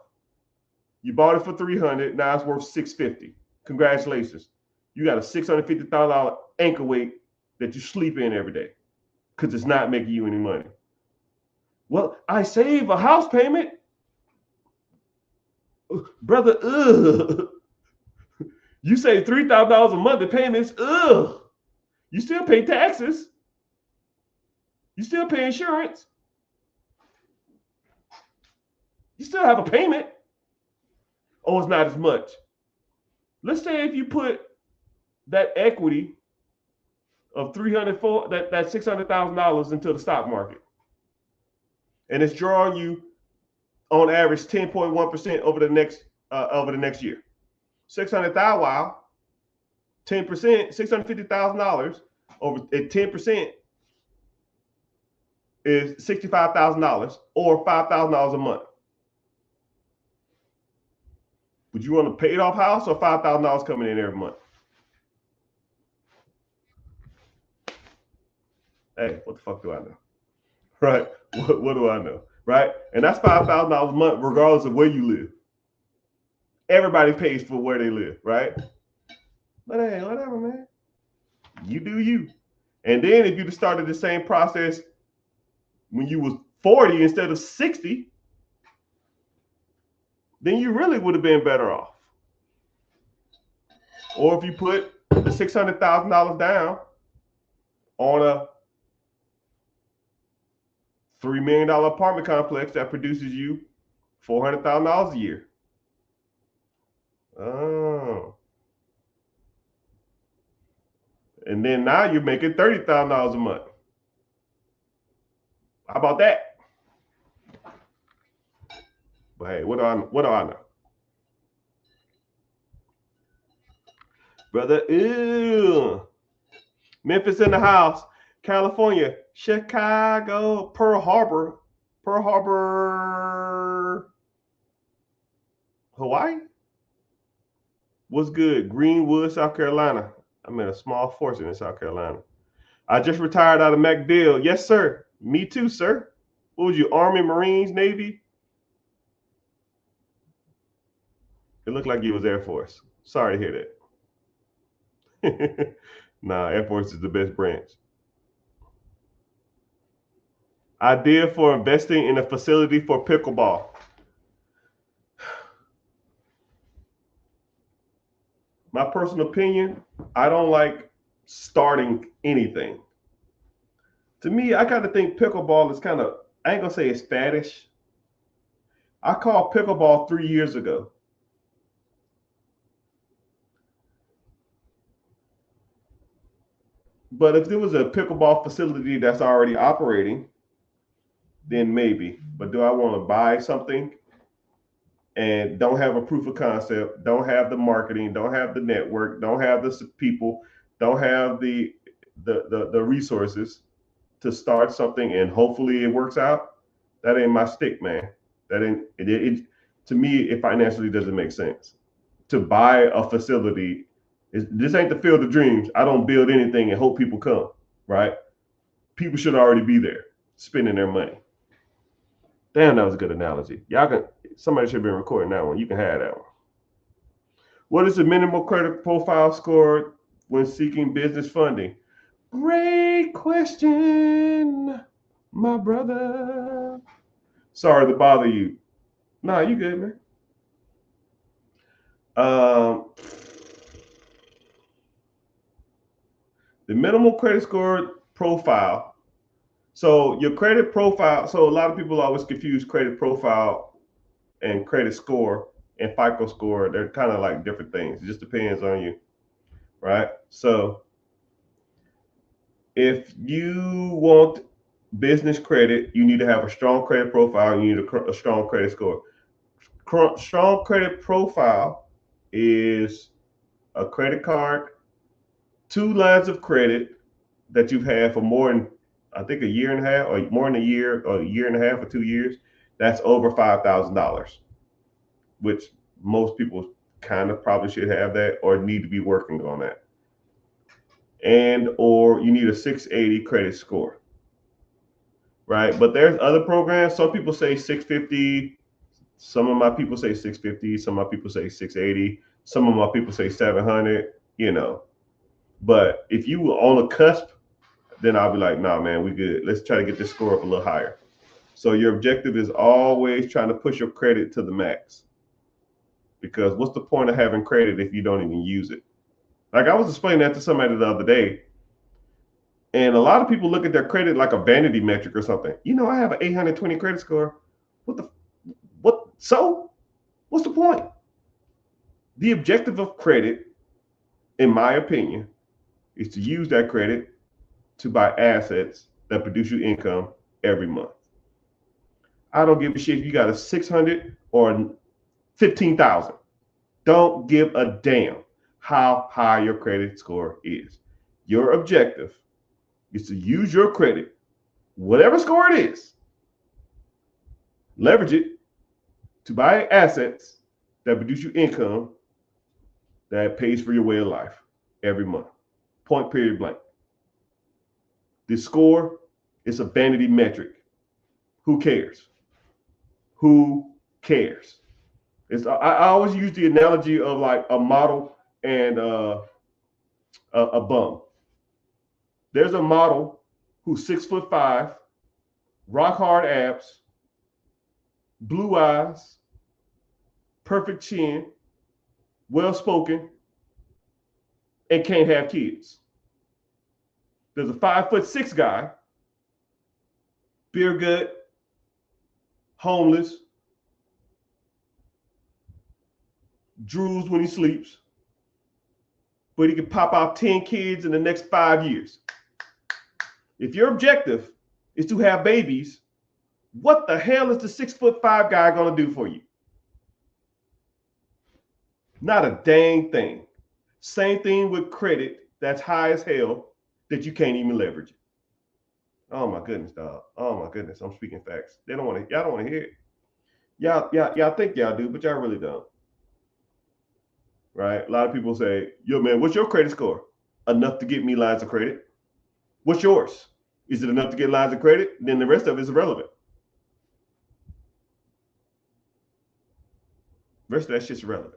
Speaker 1: You bought it for 300, now it's worth 650. Congratulations. You got a $650,000 anchor weight that you sleep in every day because it's not making you any money. Well, I save a house payment. Brother, you save $3,000 a month in payments. You still pay taxes. You still pay insurance. You still have a payment. Oh, it's not as much. Let's say if you put that equity of that $600,000 into the stock market, and it's drawing you on average 10.1% over the next year. 600,000, wow, 10%, $650,000 over at 10% is $65,000 or $5,000 a month. Would you want a paid off house or $5,000 coming in every month? Hey, what the fuck do I know? Right? What do I know? Right? And that's $5,000 a month, regardless of where you live. Everybody pays for where they live, right? But hey, whatever, man. You do you. And then if you'd started the same process when you was 40 instead of 60, then you really would have been better off. Or if you put the $600,000 down on a $3 million apartment complex that produces you $400,000 a year. Oh. And then now you're making $30,000 a month. How about that? But hey, what do I know? Brother, ew. Memphis in the house, California, Chicago, Pearl Harbor, Hawaii. What's good? Greenwood, South Carolina. I'm in a small fortune in South Carolina. I just retired out of MacDill. Yes, sir. Me too, sir. What was you, Army, Marines, Navy? It looked like you was Air Force. Sorry to hear that. Nah, Air Force is the best branch. Idea for investing in a facility for pickleball. My personal opinion, I don't like starting anything. To me, I kind of think pickleball is kind of, I ain't gonna say it's faddish. I called pickleball 3 years ago. But if there was a pickleball facility that's already operating, then maybe. But do I want to buy something and don't have a proof of concept, don't have the marketing, don't have the network, don't have the people, don't have the resources to start something and hopefully it works out? That ain't my stick, man. That ain't it. To me, it financially doesn't make sense to buy a facility. This ain't the field of dreams. I don't build anything and hope people come, right? People should already be there spending their money. Damn, that was a good analogy. Somebody should have been recording that one. You can have that one. What is the minimal credit profile score when seeking business funding? Great question, my brother. Sorry to bother you. Nah, you good, man. The minimal credit score profile. So your credit profile. So a lot of people always confuse credit profile and credit score and FICO score. They're kind of like different things. It just depends on you, right? So if you want business credit, you need to have a strong credit profile. You need a strong credit score. Strong credit profile is a credit card, 2 lines of credit that you've had for more than, I think, a year and a half, or more than a year, or a year and a half, or 2 years. That's over $5,000, which most people kind of probably should have that or need to be working on that. And or you need a 680 credit score, right? But there's other programs. Some people say 650. Some of my people say 650. Some of my people say 680. Some of my people say 700. But if you were on a cusp, then I'll be like, nah, man, we good. Let's try to get this score up a little higher. So your objective is always trying to push your credit to the max. Because what's the point of having credit if you don't even use it? Like I was explaining that to somebody the other day, and a lot of people look at their credit like a vanity metric or something. I have an 820 credit score. So what's the point? The objective of credit, in my opinion, is to use that credit to buy assets that produce you income every month. I don't give a shit if you got a 600 or 15,000. Don't give a damn how high your credit score is. Your objective is to use your credit, whatever score it is, leverage it to buy assets that produce you income that pays for your way of life every month. Point, period, blank. The score is a vanity metric. Who cares? Who cares? I always use the analogy of like a model and a bum. There's a model who's 6'5", rock hard abs, blue eyes, perfect chin, well spoken, and can't have kids. There's a 5'6" guy, beer gut, homeless, drools when he sleeps, but he can pop out 10 kids in the next 5 years. If your objective is to have babies, what the hell is the 6'5" guy gonna do for you? Not a dang thing. Same thing with credit that's high as hell that you can't even leverage it. Oh my goodness, dog. Oh my goodness, I'm speaking facts. Y'all don't want to hear it. Y'all think y'all do, but y'all really don't. Right? A lot of people say, yo, man, what's your credit score? Enough to get me lines of credit. What's yours? Is it enough to get lines of credit? Then the rest of it is irrelevant. The rest of that shit's irrelevant.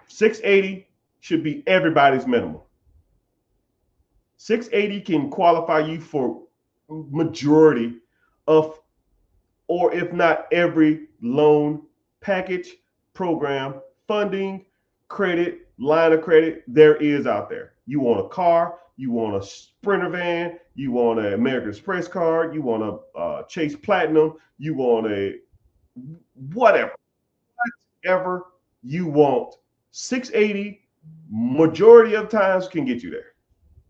Speaker 1: 680 should be everybody's minimum. 680 can qualify you for majority of, or if not every loan package, program, funding, credit, line of credit there is out there. You want a car, you want a Sprinter van, you want an American Express card, you want a Chase Platinum, you want a whatever you want. 680 majority of times can get you there,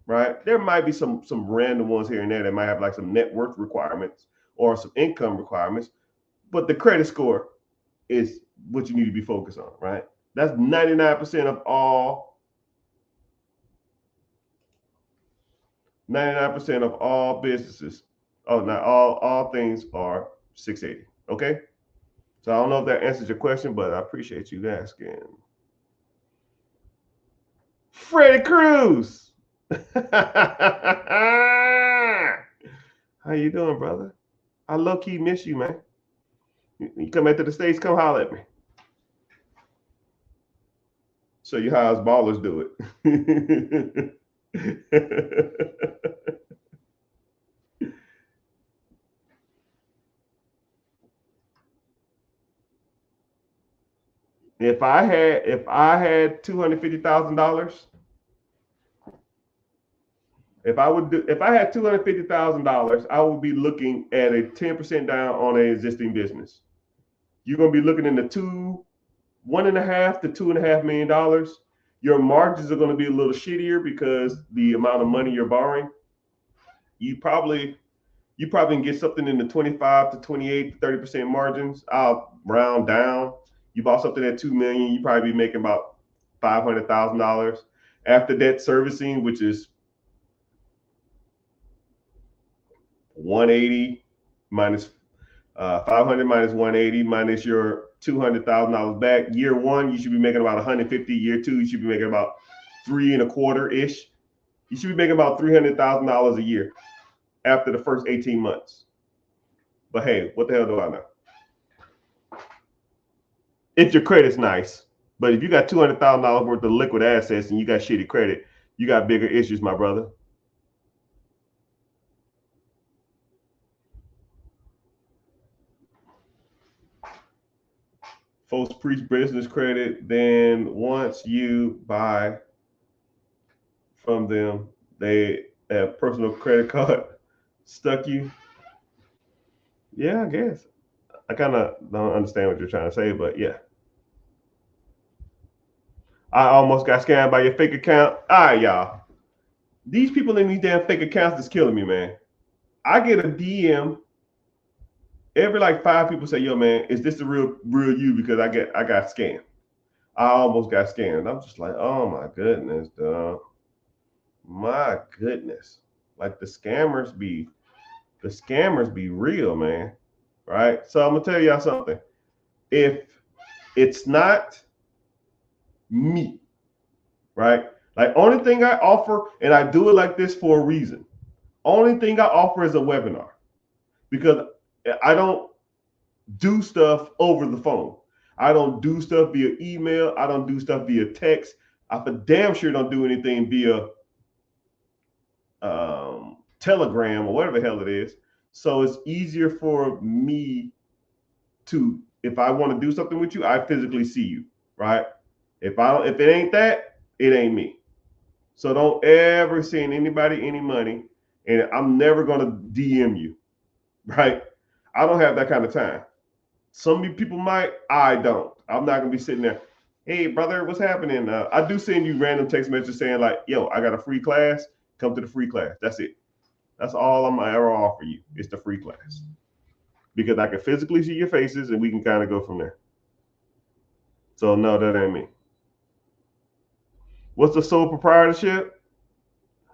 Speaker 1: right? There might be some random ones here and there that might have like some net worth requirements or some income requirements, but the credit score is what you need to be focused on, right? That's 99% of all 99% of all businesses. Oh, not all things are 680. Okay. So I don't know if that answers your question, but I appreciate you asking. Freddie Cruz. How you doing, brother? I low-key miss you, man. You come into the States, come holler at me. Show you how us ballers do it. If I had $250,000, if I had $250,000, I would be looking at a 10% down on an existing business. You're gonna be looking in the $1.5 to $2.5 million. Your margins are gonna be a little shittier because the amount of money you're borrowing. you probably can get something in the 25 to 28 to 30% margins. I'll round down. You bought something at 2 million, you probably be making about $500,000 after debt servicing, which is 180 minus 500 minus 180 minus your $200,000 back. Year one, you should be making about 150. Year two, you should be making about 3.25 ish. You should be making about $300,000 a year after the first 18 months. But hey, what the hell do I know? If your credit's nice, but if you got $200,000 worth of liquid assets and you got shitty credit, you got bigger issues, my brother. Folks preach business credit, then once you buy from them, they have personal credit card stuck you. Yeah, I guess. I kind of don't understand what you're trying to say, but yeah. I almost got scammed by your fake account. All right, y'all. These people in these damn fake accounts is killing me, man. I get a DM every like 5 people say, "Yo, man, is this the real you?" Because I got scammed. I almost got scammed. I'm just like, oh my goodness, dog. My goodness. Like the scammers be real, man. Right? So I'm gonna tell y'all something. If it's not me, right? Like only thing I offer, and I do it like this for a reason. Only thing I offer is a webinar because I don't do stuff over the phone. I don't do stuff via email. I don't do stuff via text. I for damn sure don't do anything via Telegram or whatever the hell it is. So it's easier for me to, if I want to do something with you, I physically see you, right? If it ain't that, it ain't me. So don't ever send anybody any money, and I'm never gonna DM you, right? I don't have that kind of time. Some people might, I don't. I'm not gonna be sitting there, hey brother, what's happening? I do send you random text messages saying like, yo, I got a free class, come to the free class. That's it. That's all I'm gonna ever offer you. It's the free class. Because I can physically see your faces and we can kind of go from there. So no, that ain't me. What's the sole proprietorship?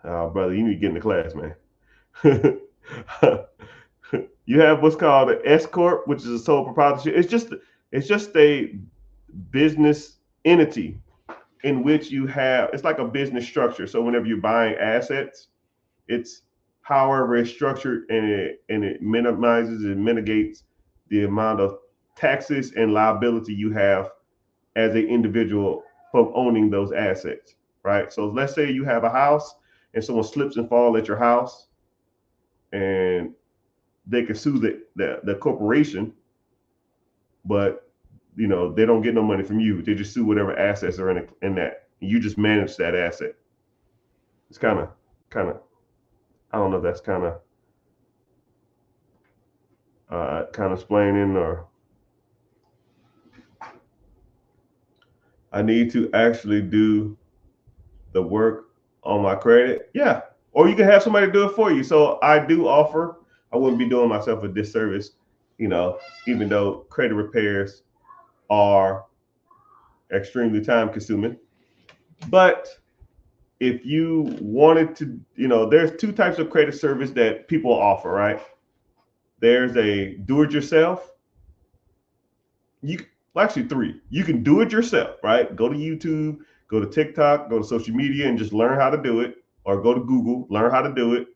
Speaker 1: Oh, brother, you need to get in the class, man. You have what's called an S corp, which is a sole proprietorship. It's just a business entity in which you have. It's like a business structure. So whenever you're buying assets, it's however it's structured, and it minimizes and mitigates the amount of taxes and liability you have as an individual from owning those assets, right? So let's say you have a house and someone slips and falls at your house, and they can sue the corporation, but they don't get no money from you. They just sue whatever assets are in that. You just manage that asset. It's kind of I don't know if that's kind of explaining, or I need to actually do the work on my credit. Yeah. Or you can have somebody do it for you. So I do offer, I wouldn't be doing myself a disservice, even though credit repairs are extremely time consuming. But if you wanted to, there's 2 types of credit service that people offer, right? There's a do-it-yourself. Actually 3. You can do it yourself, right? Go to YouTube, go to TikTok, go to social media and just learn how to do it, or go to Google, learn how to do it,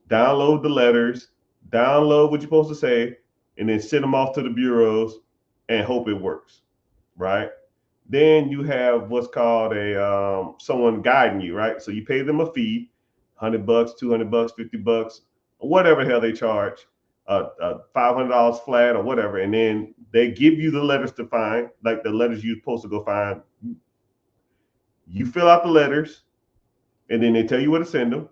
Speaker 1: download the letters, download what you're supposed to say, and then send them off to the bureaus and hope it works, right? Then you have what's called a someone guiding you, right? So you pay them a fee, $100, $200, $50, whatever the hell they charge, $500 flat or whatever, and then they give you the letters to find, like the letters you're supposed to go find. You fill out the letters, and then they tell you where to send them,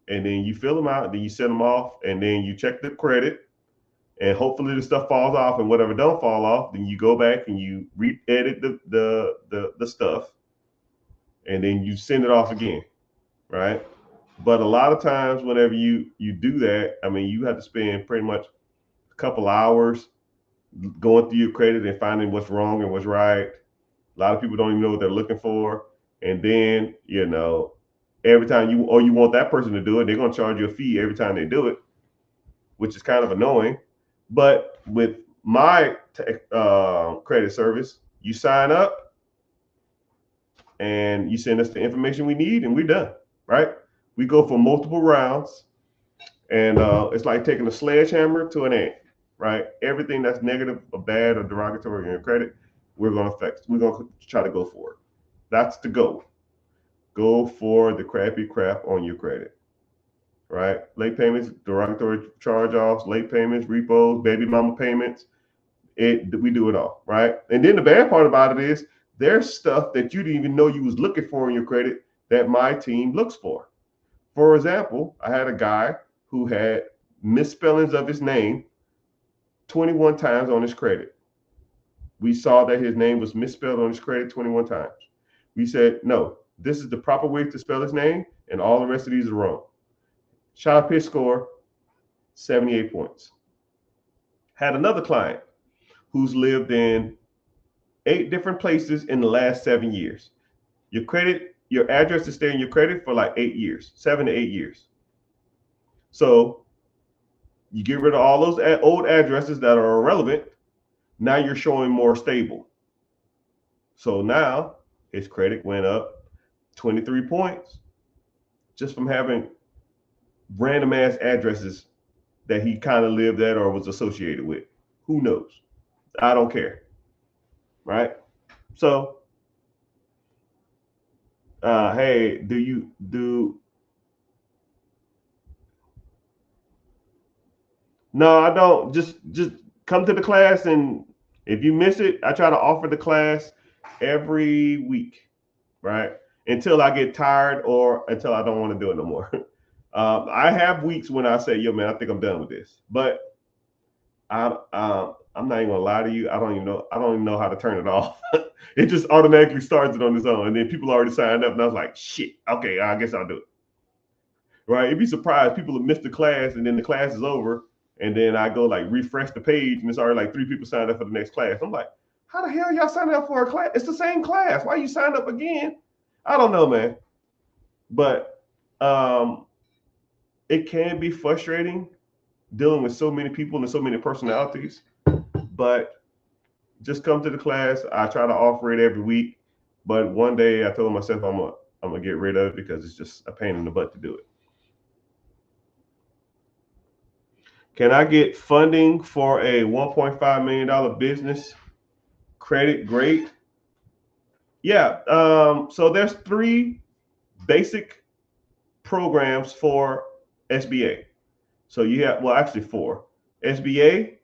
Speaker 1: and then you fill them out, then you send them off, and then you check the credit, and hopefully the stuff falls off, and whatever don't fall off, then you go back and you re-edit the stuff, and then you send it off again, right? But a lot of times, whenever you do that, I mean, you have to spend pretty much a couple hours going through your credit and finding what's wrong and what's right. A lot of people don't even know what they're looking for, and then every time you want that person to do it, they're gonna charge you a fee every time they do it, which is kind of annoying. But with my credit service, you sign up and you send us the information we need, and we're done. Right? We go for multiple rounds, and it's like taking a sledgehammer to an ant. Right? Everything that's negative or bad or derogatory in your credit, we're gonna affect. We're gonna try to go for it. That's the goal. Go for the crappy crap on your credit. Right? Late payments, derogatory charge-offs, late payments, repos, baby mama payments. We do it all, right? And then the bad part about it is there's stuff that you didn't even know you was looking for in your credit that my team looks for. For example, I had a guy who had misspellings of his name 21 times on his credit. We saw that his name was misspelled on his credit 21 times. We said, no, this is the proper way to spell his name, and all the rest of these are wrong. Shot up his score, 78 points. Had another client who's lived in 8 different places in the last 7 years. Your address is staying in your credit for like 8 years, 7 to 8 years. So you get rid of all those old addresses that are irrelevant. Now you're showing more stable. So now his credit went up 23 points just from having random ass addresses that he kind of lived at or was associated with. Who knows? I don't care. Right? So, hey, No, I don't. Just come to the class, and if you miss it, I try to offer the class every week, right? Until I get tired or until I don't want to do it no more. I have weeks when I say, "Yo, man, I think I'm done with this," but I'm not even gonna lie to you. I don't even know how to turn it off. It just automatically starts it on its own, and then people already signed up, and I was like, "Shit, okay, I guess I'll do it." Right? You'd be surprised. People have missed the class, and then the class is over, and then I go like refresh the page, and it's already like 3 people signed up for the next class. I'm like, how the hell y'all signed up for a class? It's the same class. Why you signed up again? I don't know, man. But it can be frustrating dealing with so many people and so many personalities. But just come to the class. I try to offer it every week. But one day I told myself I'm gonna get rid of it because it's just a pain in the butt to do it. Can I get funding for a $1.5 million business? Credit great. Yeah. So there's 3 basic programs for SBA. So you have, well, actually 4. SBA,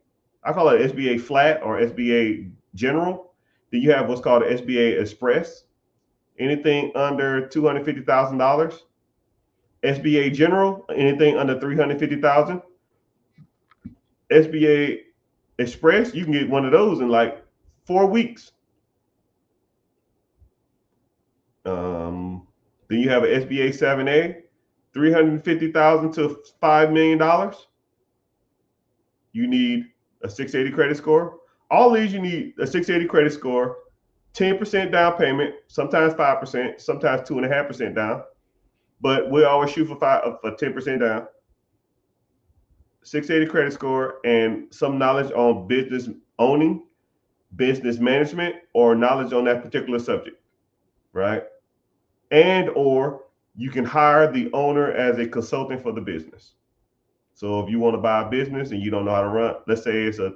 Speaker 1: I call it SBA flat or SBA general. Then you have what's called SBA express, anything under $250,000. SBA general, anything under $350,000. SBA express, you can get one of those in like 4 weeks. Then you have an SBA 7A, $350,000 to $5 million. You need a 680 credit score. All these you need a 680 credit score, 10% down payment, sometimes 5%, sometimes 2.5% down. But we always shoot for 10% down. 680 credit score and some knowledge on business owning, business management, or knowledge on that particular subject, right? And or you can hire the owner as a consultant for the business. So if you want to buy a business and you don't know how to run, let's say it's a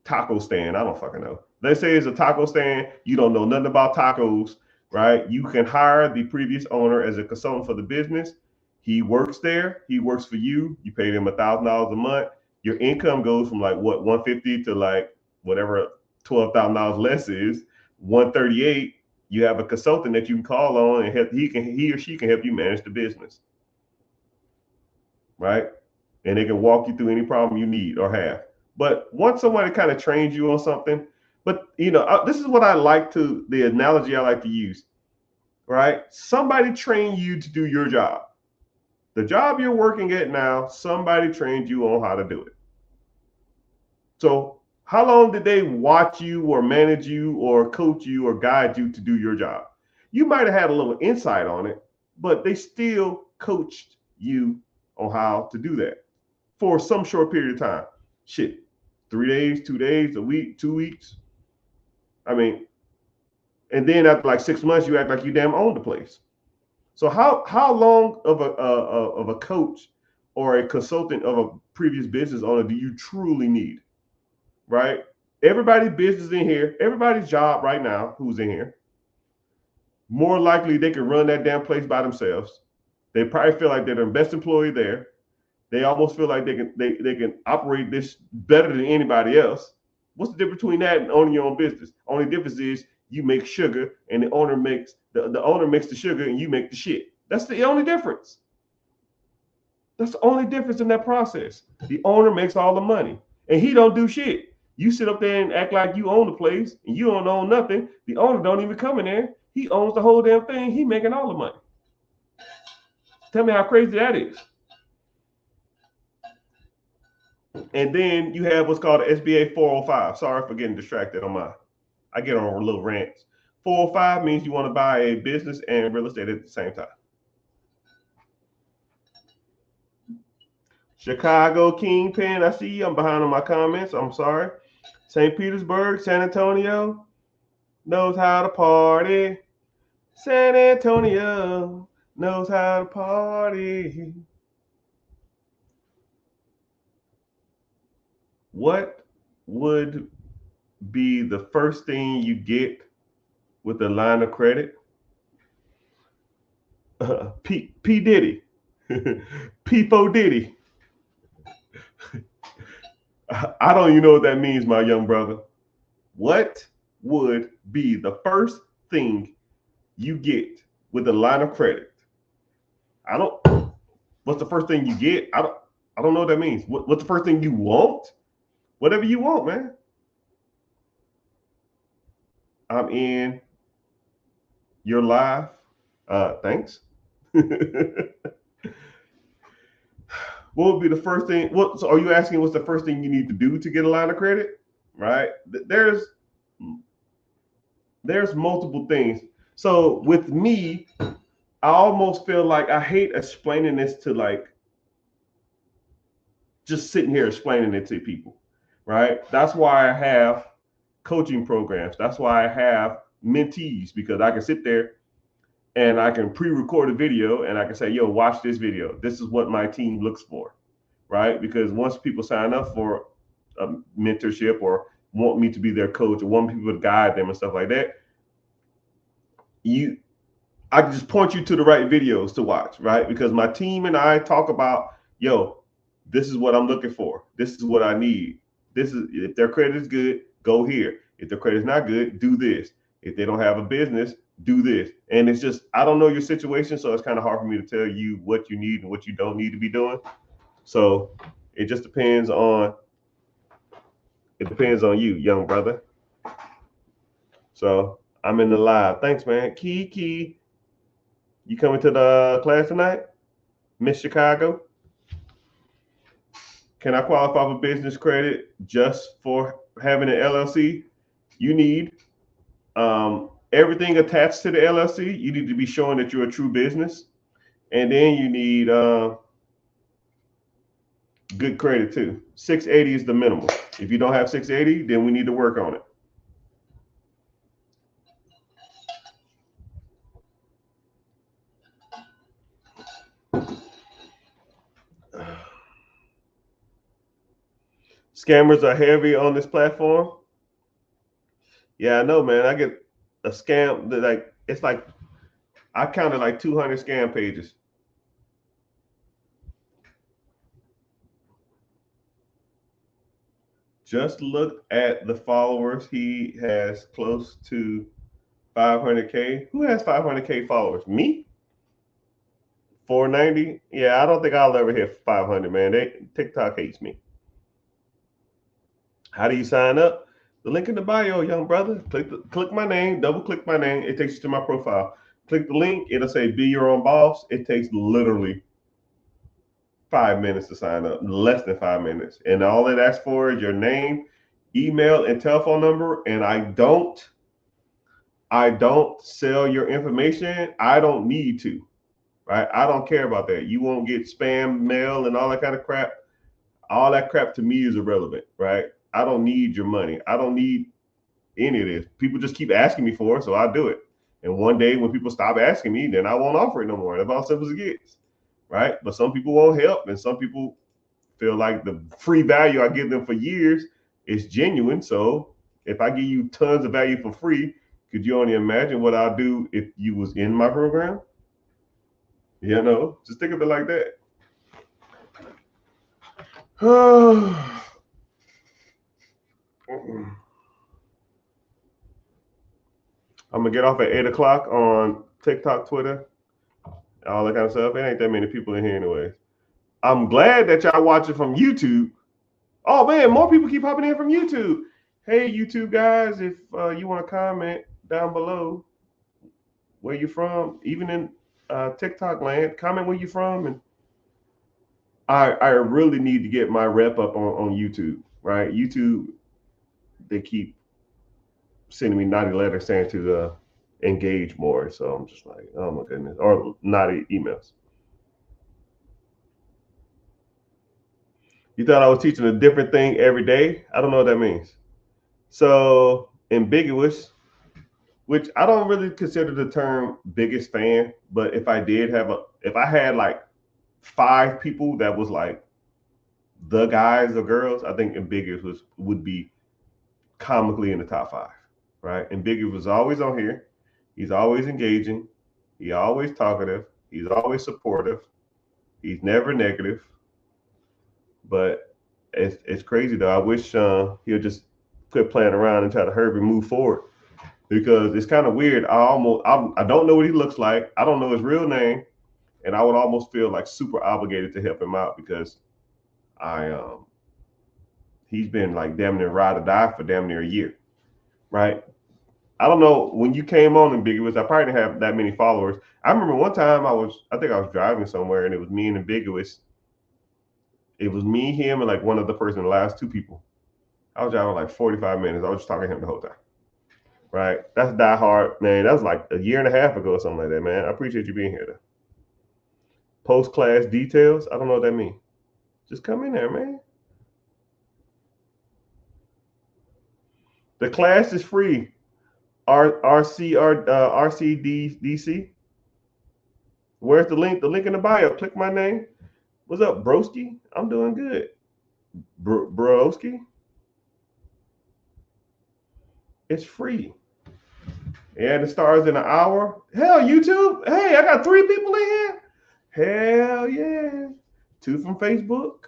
Speaker 1: taco stand. I don't fucking know. Let's say it's a taco stand. You don't know nothing about tacos, right? You can hire the previous owner as a consultant for the business. He works there. He works for you. You pay him $1,000 a month. Your income goes from like what, 150 to like whatever $12,000 less is, 138. You have a consultant that you can call on and help, he or she can help you manage the business, right? And they can walk you through any problem you need or have. But once somebody kind of trains you on something, but this is what I like to, the analogy I like to use. right? Somebody trained you to do your job. The job you're working at now, somebody trained you on how to do it. So how long did they watch you or manage you or coach you or guide you to do your job? You might have had a little insight on it, but they still coached you on how to do that for some short period of time. Shit, 3 days, 2 days, a week, 2 weeks. I mean, and then after like 6 months, you act like you damn own the place. So how long of a coach or a consultant of a previous business owner do you truly need? Right? Everybody's business in here, everybody's job right now who's in here, more likely they can run that damn place by themselves. They probably feel like they're the best employee there. They almost feel like they can operate this better than anybody else. What's the difference between that and owning your own business? Only difference is you make sugar and the owner makes the owner makes the sugar and you make the shit. That's the only difference. That's the only difference in that process. The owner makes all the money and he don't do shit. You sit up there and act like you own the place and you don't own nothing. The owner don't even come in there. He owns the whole damn thing. He making all the money. Tell me how crazy that is. And then you have what's called the SBA 405. Sorry for getting distracted on I get on little rants. 405 means you want to buy a business and real estate at the same time. Chicago Kingpin, I see you. I'm behind on my comments. I'm sorry. St. Petersburg, San Antonio knows how to party. San Antonio knows how to party. What would be the first thing you get with a line of credit? P Diddy. P4 Diddy. I don't even know what that means, my young brother. What would be the first thing you get with a line of credit? What's the first thing you get? I don't know what that means. What's the first thing you want? Whatever you want, man. I'm in. You're live. Thanks. What would be the first thing? So are you asking what's the first thing you need to do to get a line of credit? Right? There's multiple things. So with me, I almost feel like I hate explaining this to like just sitting here explaining it to people, right? That's why I have coaching programs. That's why I have mentees, because I can sit there and I can pre-record a video and I can say, yo, watch this video. This is what my team looks for, right? Because once people sign up for a mentorship or want me to be their coach or want people to guide them and stuff like that, I can just point you to the right videos to watch, right? Because my team and I talk about, yo, this is what I'm looking for. This is what I need. This is, if their credit is good, go here. If their credit is not good, do this. If they don't have a business, do this. And it's just, I don't know your situation, so it's kind of hard for me to tell you what you need and what you don't need to be doing. So it just depends on you, young brother. So I'm in the live. Thanks, man. Key. You coming to the class tonight? Miss Chicago? Can I qualify for business credit just for having an LLC? You need everything attached to the LLC. You need to be showing that you're a true business. And then you need good credit too. 680 is the minimum. If you don't have 680, then we need to work on it. Scammers are heavy on this platform. Yeah, I know, man. I get a scam that like, it's like, I counted like 200 scam pages. Just look at the followers. He has close to 500K. Who has 500K followers? Me? 490? Yeah, I don't think I'll ever hit 500, man. TikTok hates me. How do you sign up? The link in the bio, young brother. Click my name, double click my name. It takes you to my profile. Click the link. It'll say be your own boss. It takes literally 5 minutes to sign up, less than 5 minutes. And all it asks for is your name, email, and telephone number. And I don't sell your information. I don't need to, right? I don't care about that. You won't get spam mail and all that kind of crap. All that crap to me is irrelevant, right? I don't need your money. I don't need any of this. People just keep asking me for it, so I do it. And one day when people stop asking me, then I won't offer it no more. That's how simple as it gets, right? But some people won't help, and some people feel like the free value I give them for years is genuine. So if I give you tons of value for free, could you only imagine what I'll do if you was in my program? You know, just think of it like that. I'm gonna get off at 8 o'clock on TikTok, Twitter, all that kind of stuff. It ain't that many people in here anyways. I'm glad that y'all watching from YouTube. Oh man, more people keep popping in from YouTube. Hey YouTube guys, if you want to comment down below where you from, even in TikTok land, comment where you from. And I really need to get my rep up on YouTube, right? YouTube, they keep sending me naughty letters saying to engage more. So I'm just like, oh my goodness, or naughty emails. You thought I was teaching a different thing every day? I don't know what that means. So ambiguous, which I don't really consider the term biggest fan, but if I had like 5 people that was like the guys or girls, I think ambiguous would be comically in the top 5, right? Ambiguous was always on here. He's always engaging. He's always talkative. He's always supportive. He's never negative. But it's crazy though. I wish he'll just quit playing around and try to hurry and move forward, because it's kind of weird. I don't know what he looks like. I don't know his real name, and I would almost feel like super obligated to help him out because he's been like damn near ride or die for damn near a year, right? I don't know, when you came on Ambiguous, I probably didn't have that many followers. I remember one time I think I was driving somewhere and it was me and Ambiguous. It was me, him, and like one other person, the last 2 people. I was driving like 45 minutes. I was just talking to him the whole time. Right? That's Die Hard, man. That was like a year and a half ago or something like that, man. I appreciate you being here though. Post-class details. I don't know what that means. Just come in there, man. The class is free. RCDC. Where's the link? The link in the bio. Click my name. What's up, broski? I'm doing good. Broski. It's free. And it starts in an hour. Hell, YouTube. Hey, I got 3 people in here. Hell yeah. 2 from Facebook.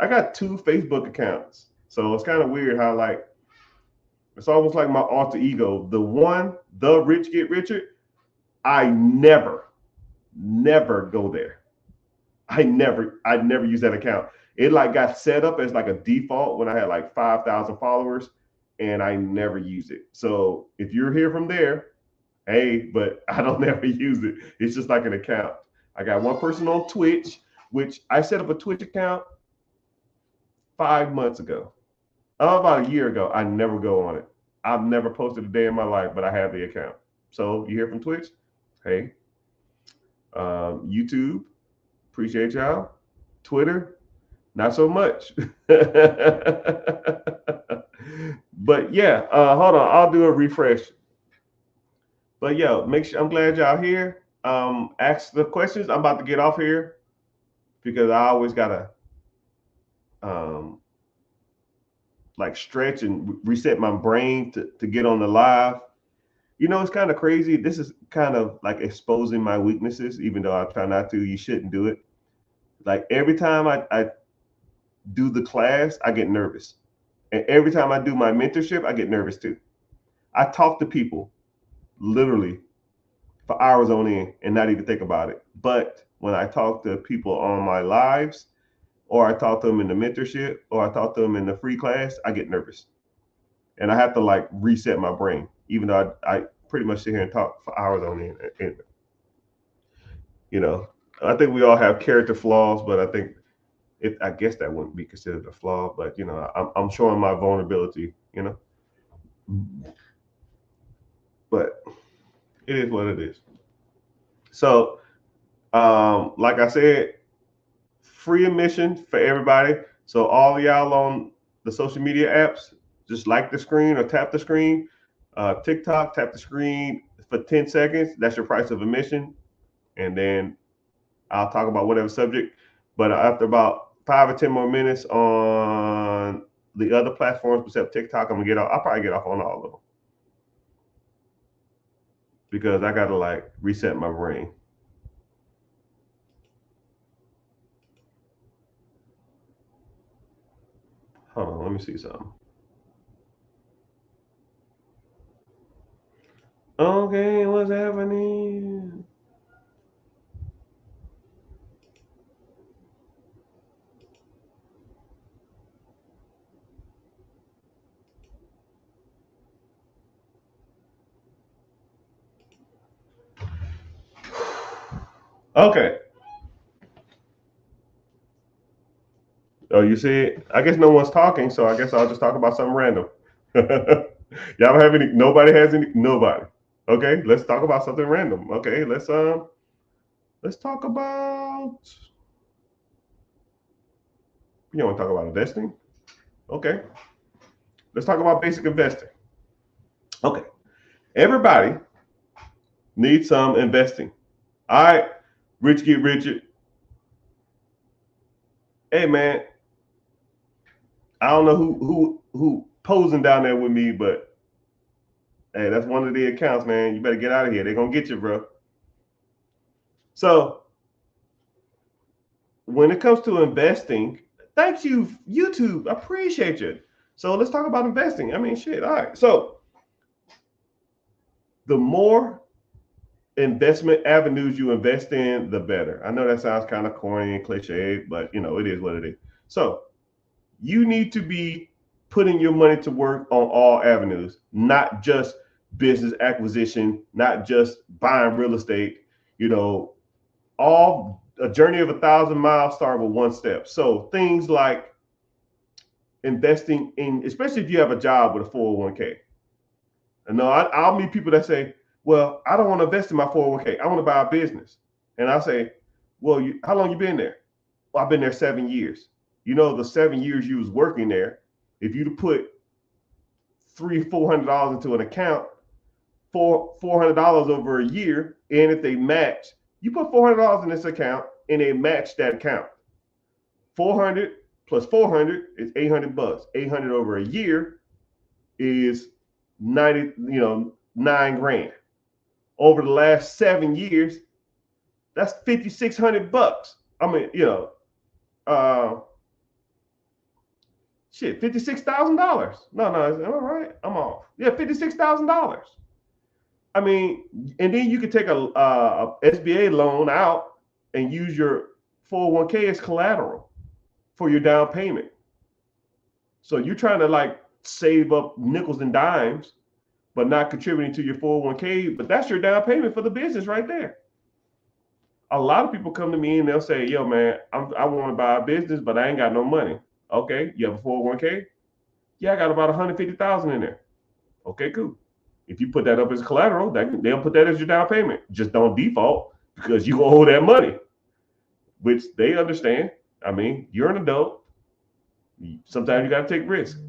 Speaker 1: I got 2 Facebook accounts. So it's kind of weird how like, it's almost like my alter ego. The Rich Get Richer, I never go there. I never use that account. It like got set up as like a default when I had like 5,000 followers, and I never use it. So if you're here from there, hey, but I don't ever use it. It's just like an account. I got one person on Twitch, which I set up a Twitch account 5 months ago. About a year ago. I never go on it. I've never posted a day in my life, but I have the account. So you hear from Twitch? Hey. YouTube, appreciate y'all. Twitter, not so much. But yeah, hold on, I'll do a refresh. But yeah, make sure, I'm glad y'all here. Ask the questions. I'm about to get off here because I always gotta like stretch and reset my brain to get on the live. You know, it's kind of crazy. This is kind of like exposing my weaknesses, even though I try not to. You shouldn't do it. Like every time I do the class, I get nervous. And every time I do my mentorship, I get nervous too. I talk to people literally for hours on end and not even think about it. But when I talk to people on my lives, or I talk to them in the mentorship, or I talk to them in the free class, I get nervous. And I have to like reset my brain, even though I pretty much sit here and talk for hours on it. And you know, I think we all have character flaws, but I think I guess that wouldn't be considered a flaw. But you know, I'm showing my vulnerability. You know, but it is what it is. So, like I said, free admission for everybody. So all y'all on the social media apps, just like the screen or tap the screen. TikTok, tap the screen for 10 seconds. That's your price of admission. And then I'll talk about whatever subject. But after about 5 or 10 more minutes on the other platforms except TikTok, I'm gonna get off. I'll probably get off on all of them because I gotta like reset my brain. Hold on, let me see something. Okay, what's happening? Okay. Oh, you see it? I guess no one's talking, so I guess I'll just talk about something random. Y'all don't have any? Nobody has any? Nobody. Okay, let's talk about something random. Okay, let's talk about. You want to talk about investing? Okay, let's talk about basic investing. Okay, everybody needs some investing. All right, Rich get Richard. Hey man, I don't know who posing down there with me, but hey, that's one of the accounts, man. You better get out of here. They're gonna get you, bro. So when it comes to investing, thank you, YouTube. I appreciate you. So let's talk about investing. I mean, shit. All right. So the more investment avenues you invest in, the better. I know that sounds kind of corny and cliche, but you know, it is what it is. So you need to be putting your money to work on all avenues, not just business acquisition, not just buying real estate. You know, all a journey of 1,000 miles start with one step. So things like investing in, especially if you have a job with a 401k. And no, I'll meet people that say, well, I don't want to invest in my 401k. I want to buy a business. And I say, well, how long you been there? Well, I've been there 7 years. You know, the 7 years you was working there, if you'd put $300-400 into an account, $400 over a year, and if they match, you put $400 in this account and they match that account. 400 plus 400 is $800. 800 over a year is 90, you know, $9,000. Over the last 7 years, that's $5,600. I mean, you know, $56,000. No, am I right? I'm off. Yeah, $56,000. I mean, and then you could take a SBA loan out and use your 401k as collateral for your down payment. So you're trying to like save up nickels and dimes, but not contributing to your 401k. But that's your down payment for the business right there. A lot of people come to me and they'll say, yo, man, I want to buy a business, but I ain't got no money. Okay, you have a 401k? Yeah, I got about 150,000 in there. Okay, cool. If you put that up as collateral, they'll put that as your down payment. Just don't default because you owe that money, which they understand. I mean, you're an adult. Sometimes you got to take risks,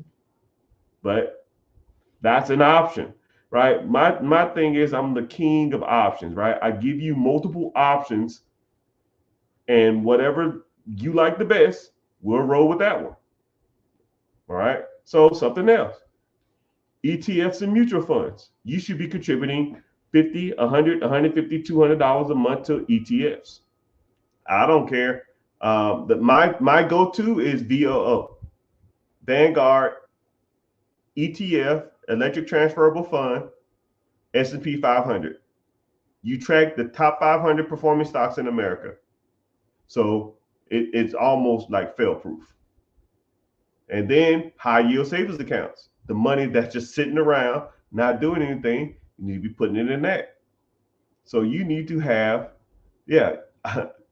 Speaker 1: but that's an option, right? My thing is I'm the king of options, right? I give you multiple options, and whatever you like the best, we'll roll with that one. All right. So something else. ETFs and mutual funds. You should be contributing $50, $100, $150, $200 a month to ETFs. I don't care. My go-to is VOO, Vanguard ETF, Electric Transferable Fund, S&P 500. You track the top 500 performing stocks in America. So it's almost like fail-proof. And then high yield savings accounts, the money that's just sitting around, not doing anything. You need to be putting it in that. So you need to have, yeah,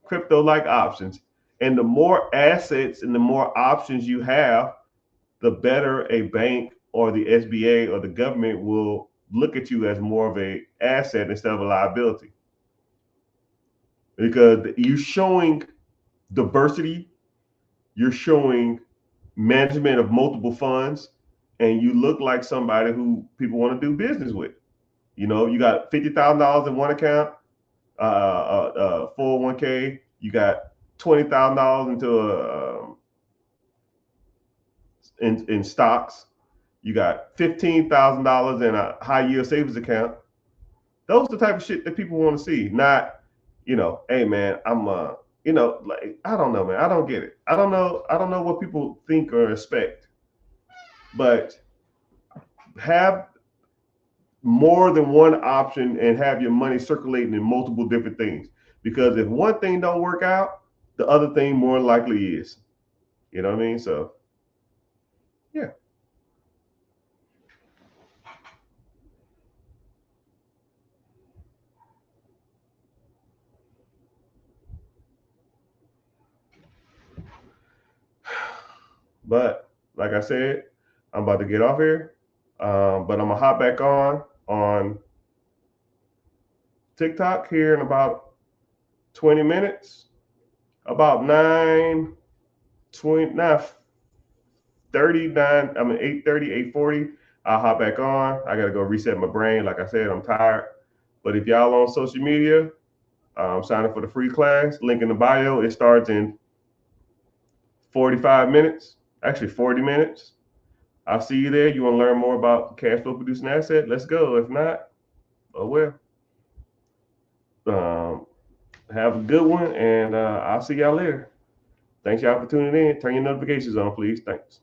Speaker 1: crypto-like options. And the more assets and the more options you have, the better a bank or the SBA or the government will look at you as more of a asset instead of a liability. Because you're showing diversity, you're showing management of multiple funds, and you look like somebody who people want to do business with. You know, you got $50,000 in one account, 401k. You got $20,000 into in stocks. You got $15,000 in a high yield savings account. Those are the type of shit that people want to see. Not, hey man, I'm like, I don't know, man. I don't get it. I don't know what people think or expect. But have more than one option and have your money circulating in multiple different things. Because if one thing don't work out, the other thing more likely is. You know what I mean? So, yeah. But like I said, I'm about to get off here. But I'm gonna hop back on TikTok here in about 20 minutes. About 9:39. I mean 8:30, 8:40. I'll hop back on. I gotta go reset my brain. Like I said, I'm tired. But if y'all on social media, sign up for the free class. Link in the bio. It starts in 45 minutes. Actually, 40 minutes. I'll see you there. You want to learn more about cash flow producing asset? Let's go. If not, oh well. Um, have a good one, and I'll see y'all later. Thanks y'all for tuning in. Turn your notifications on, please. Thanks.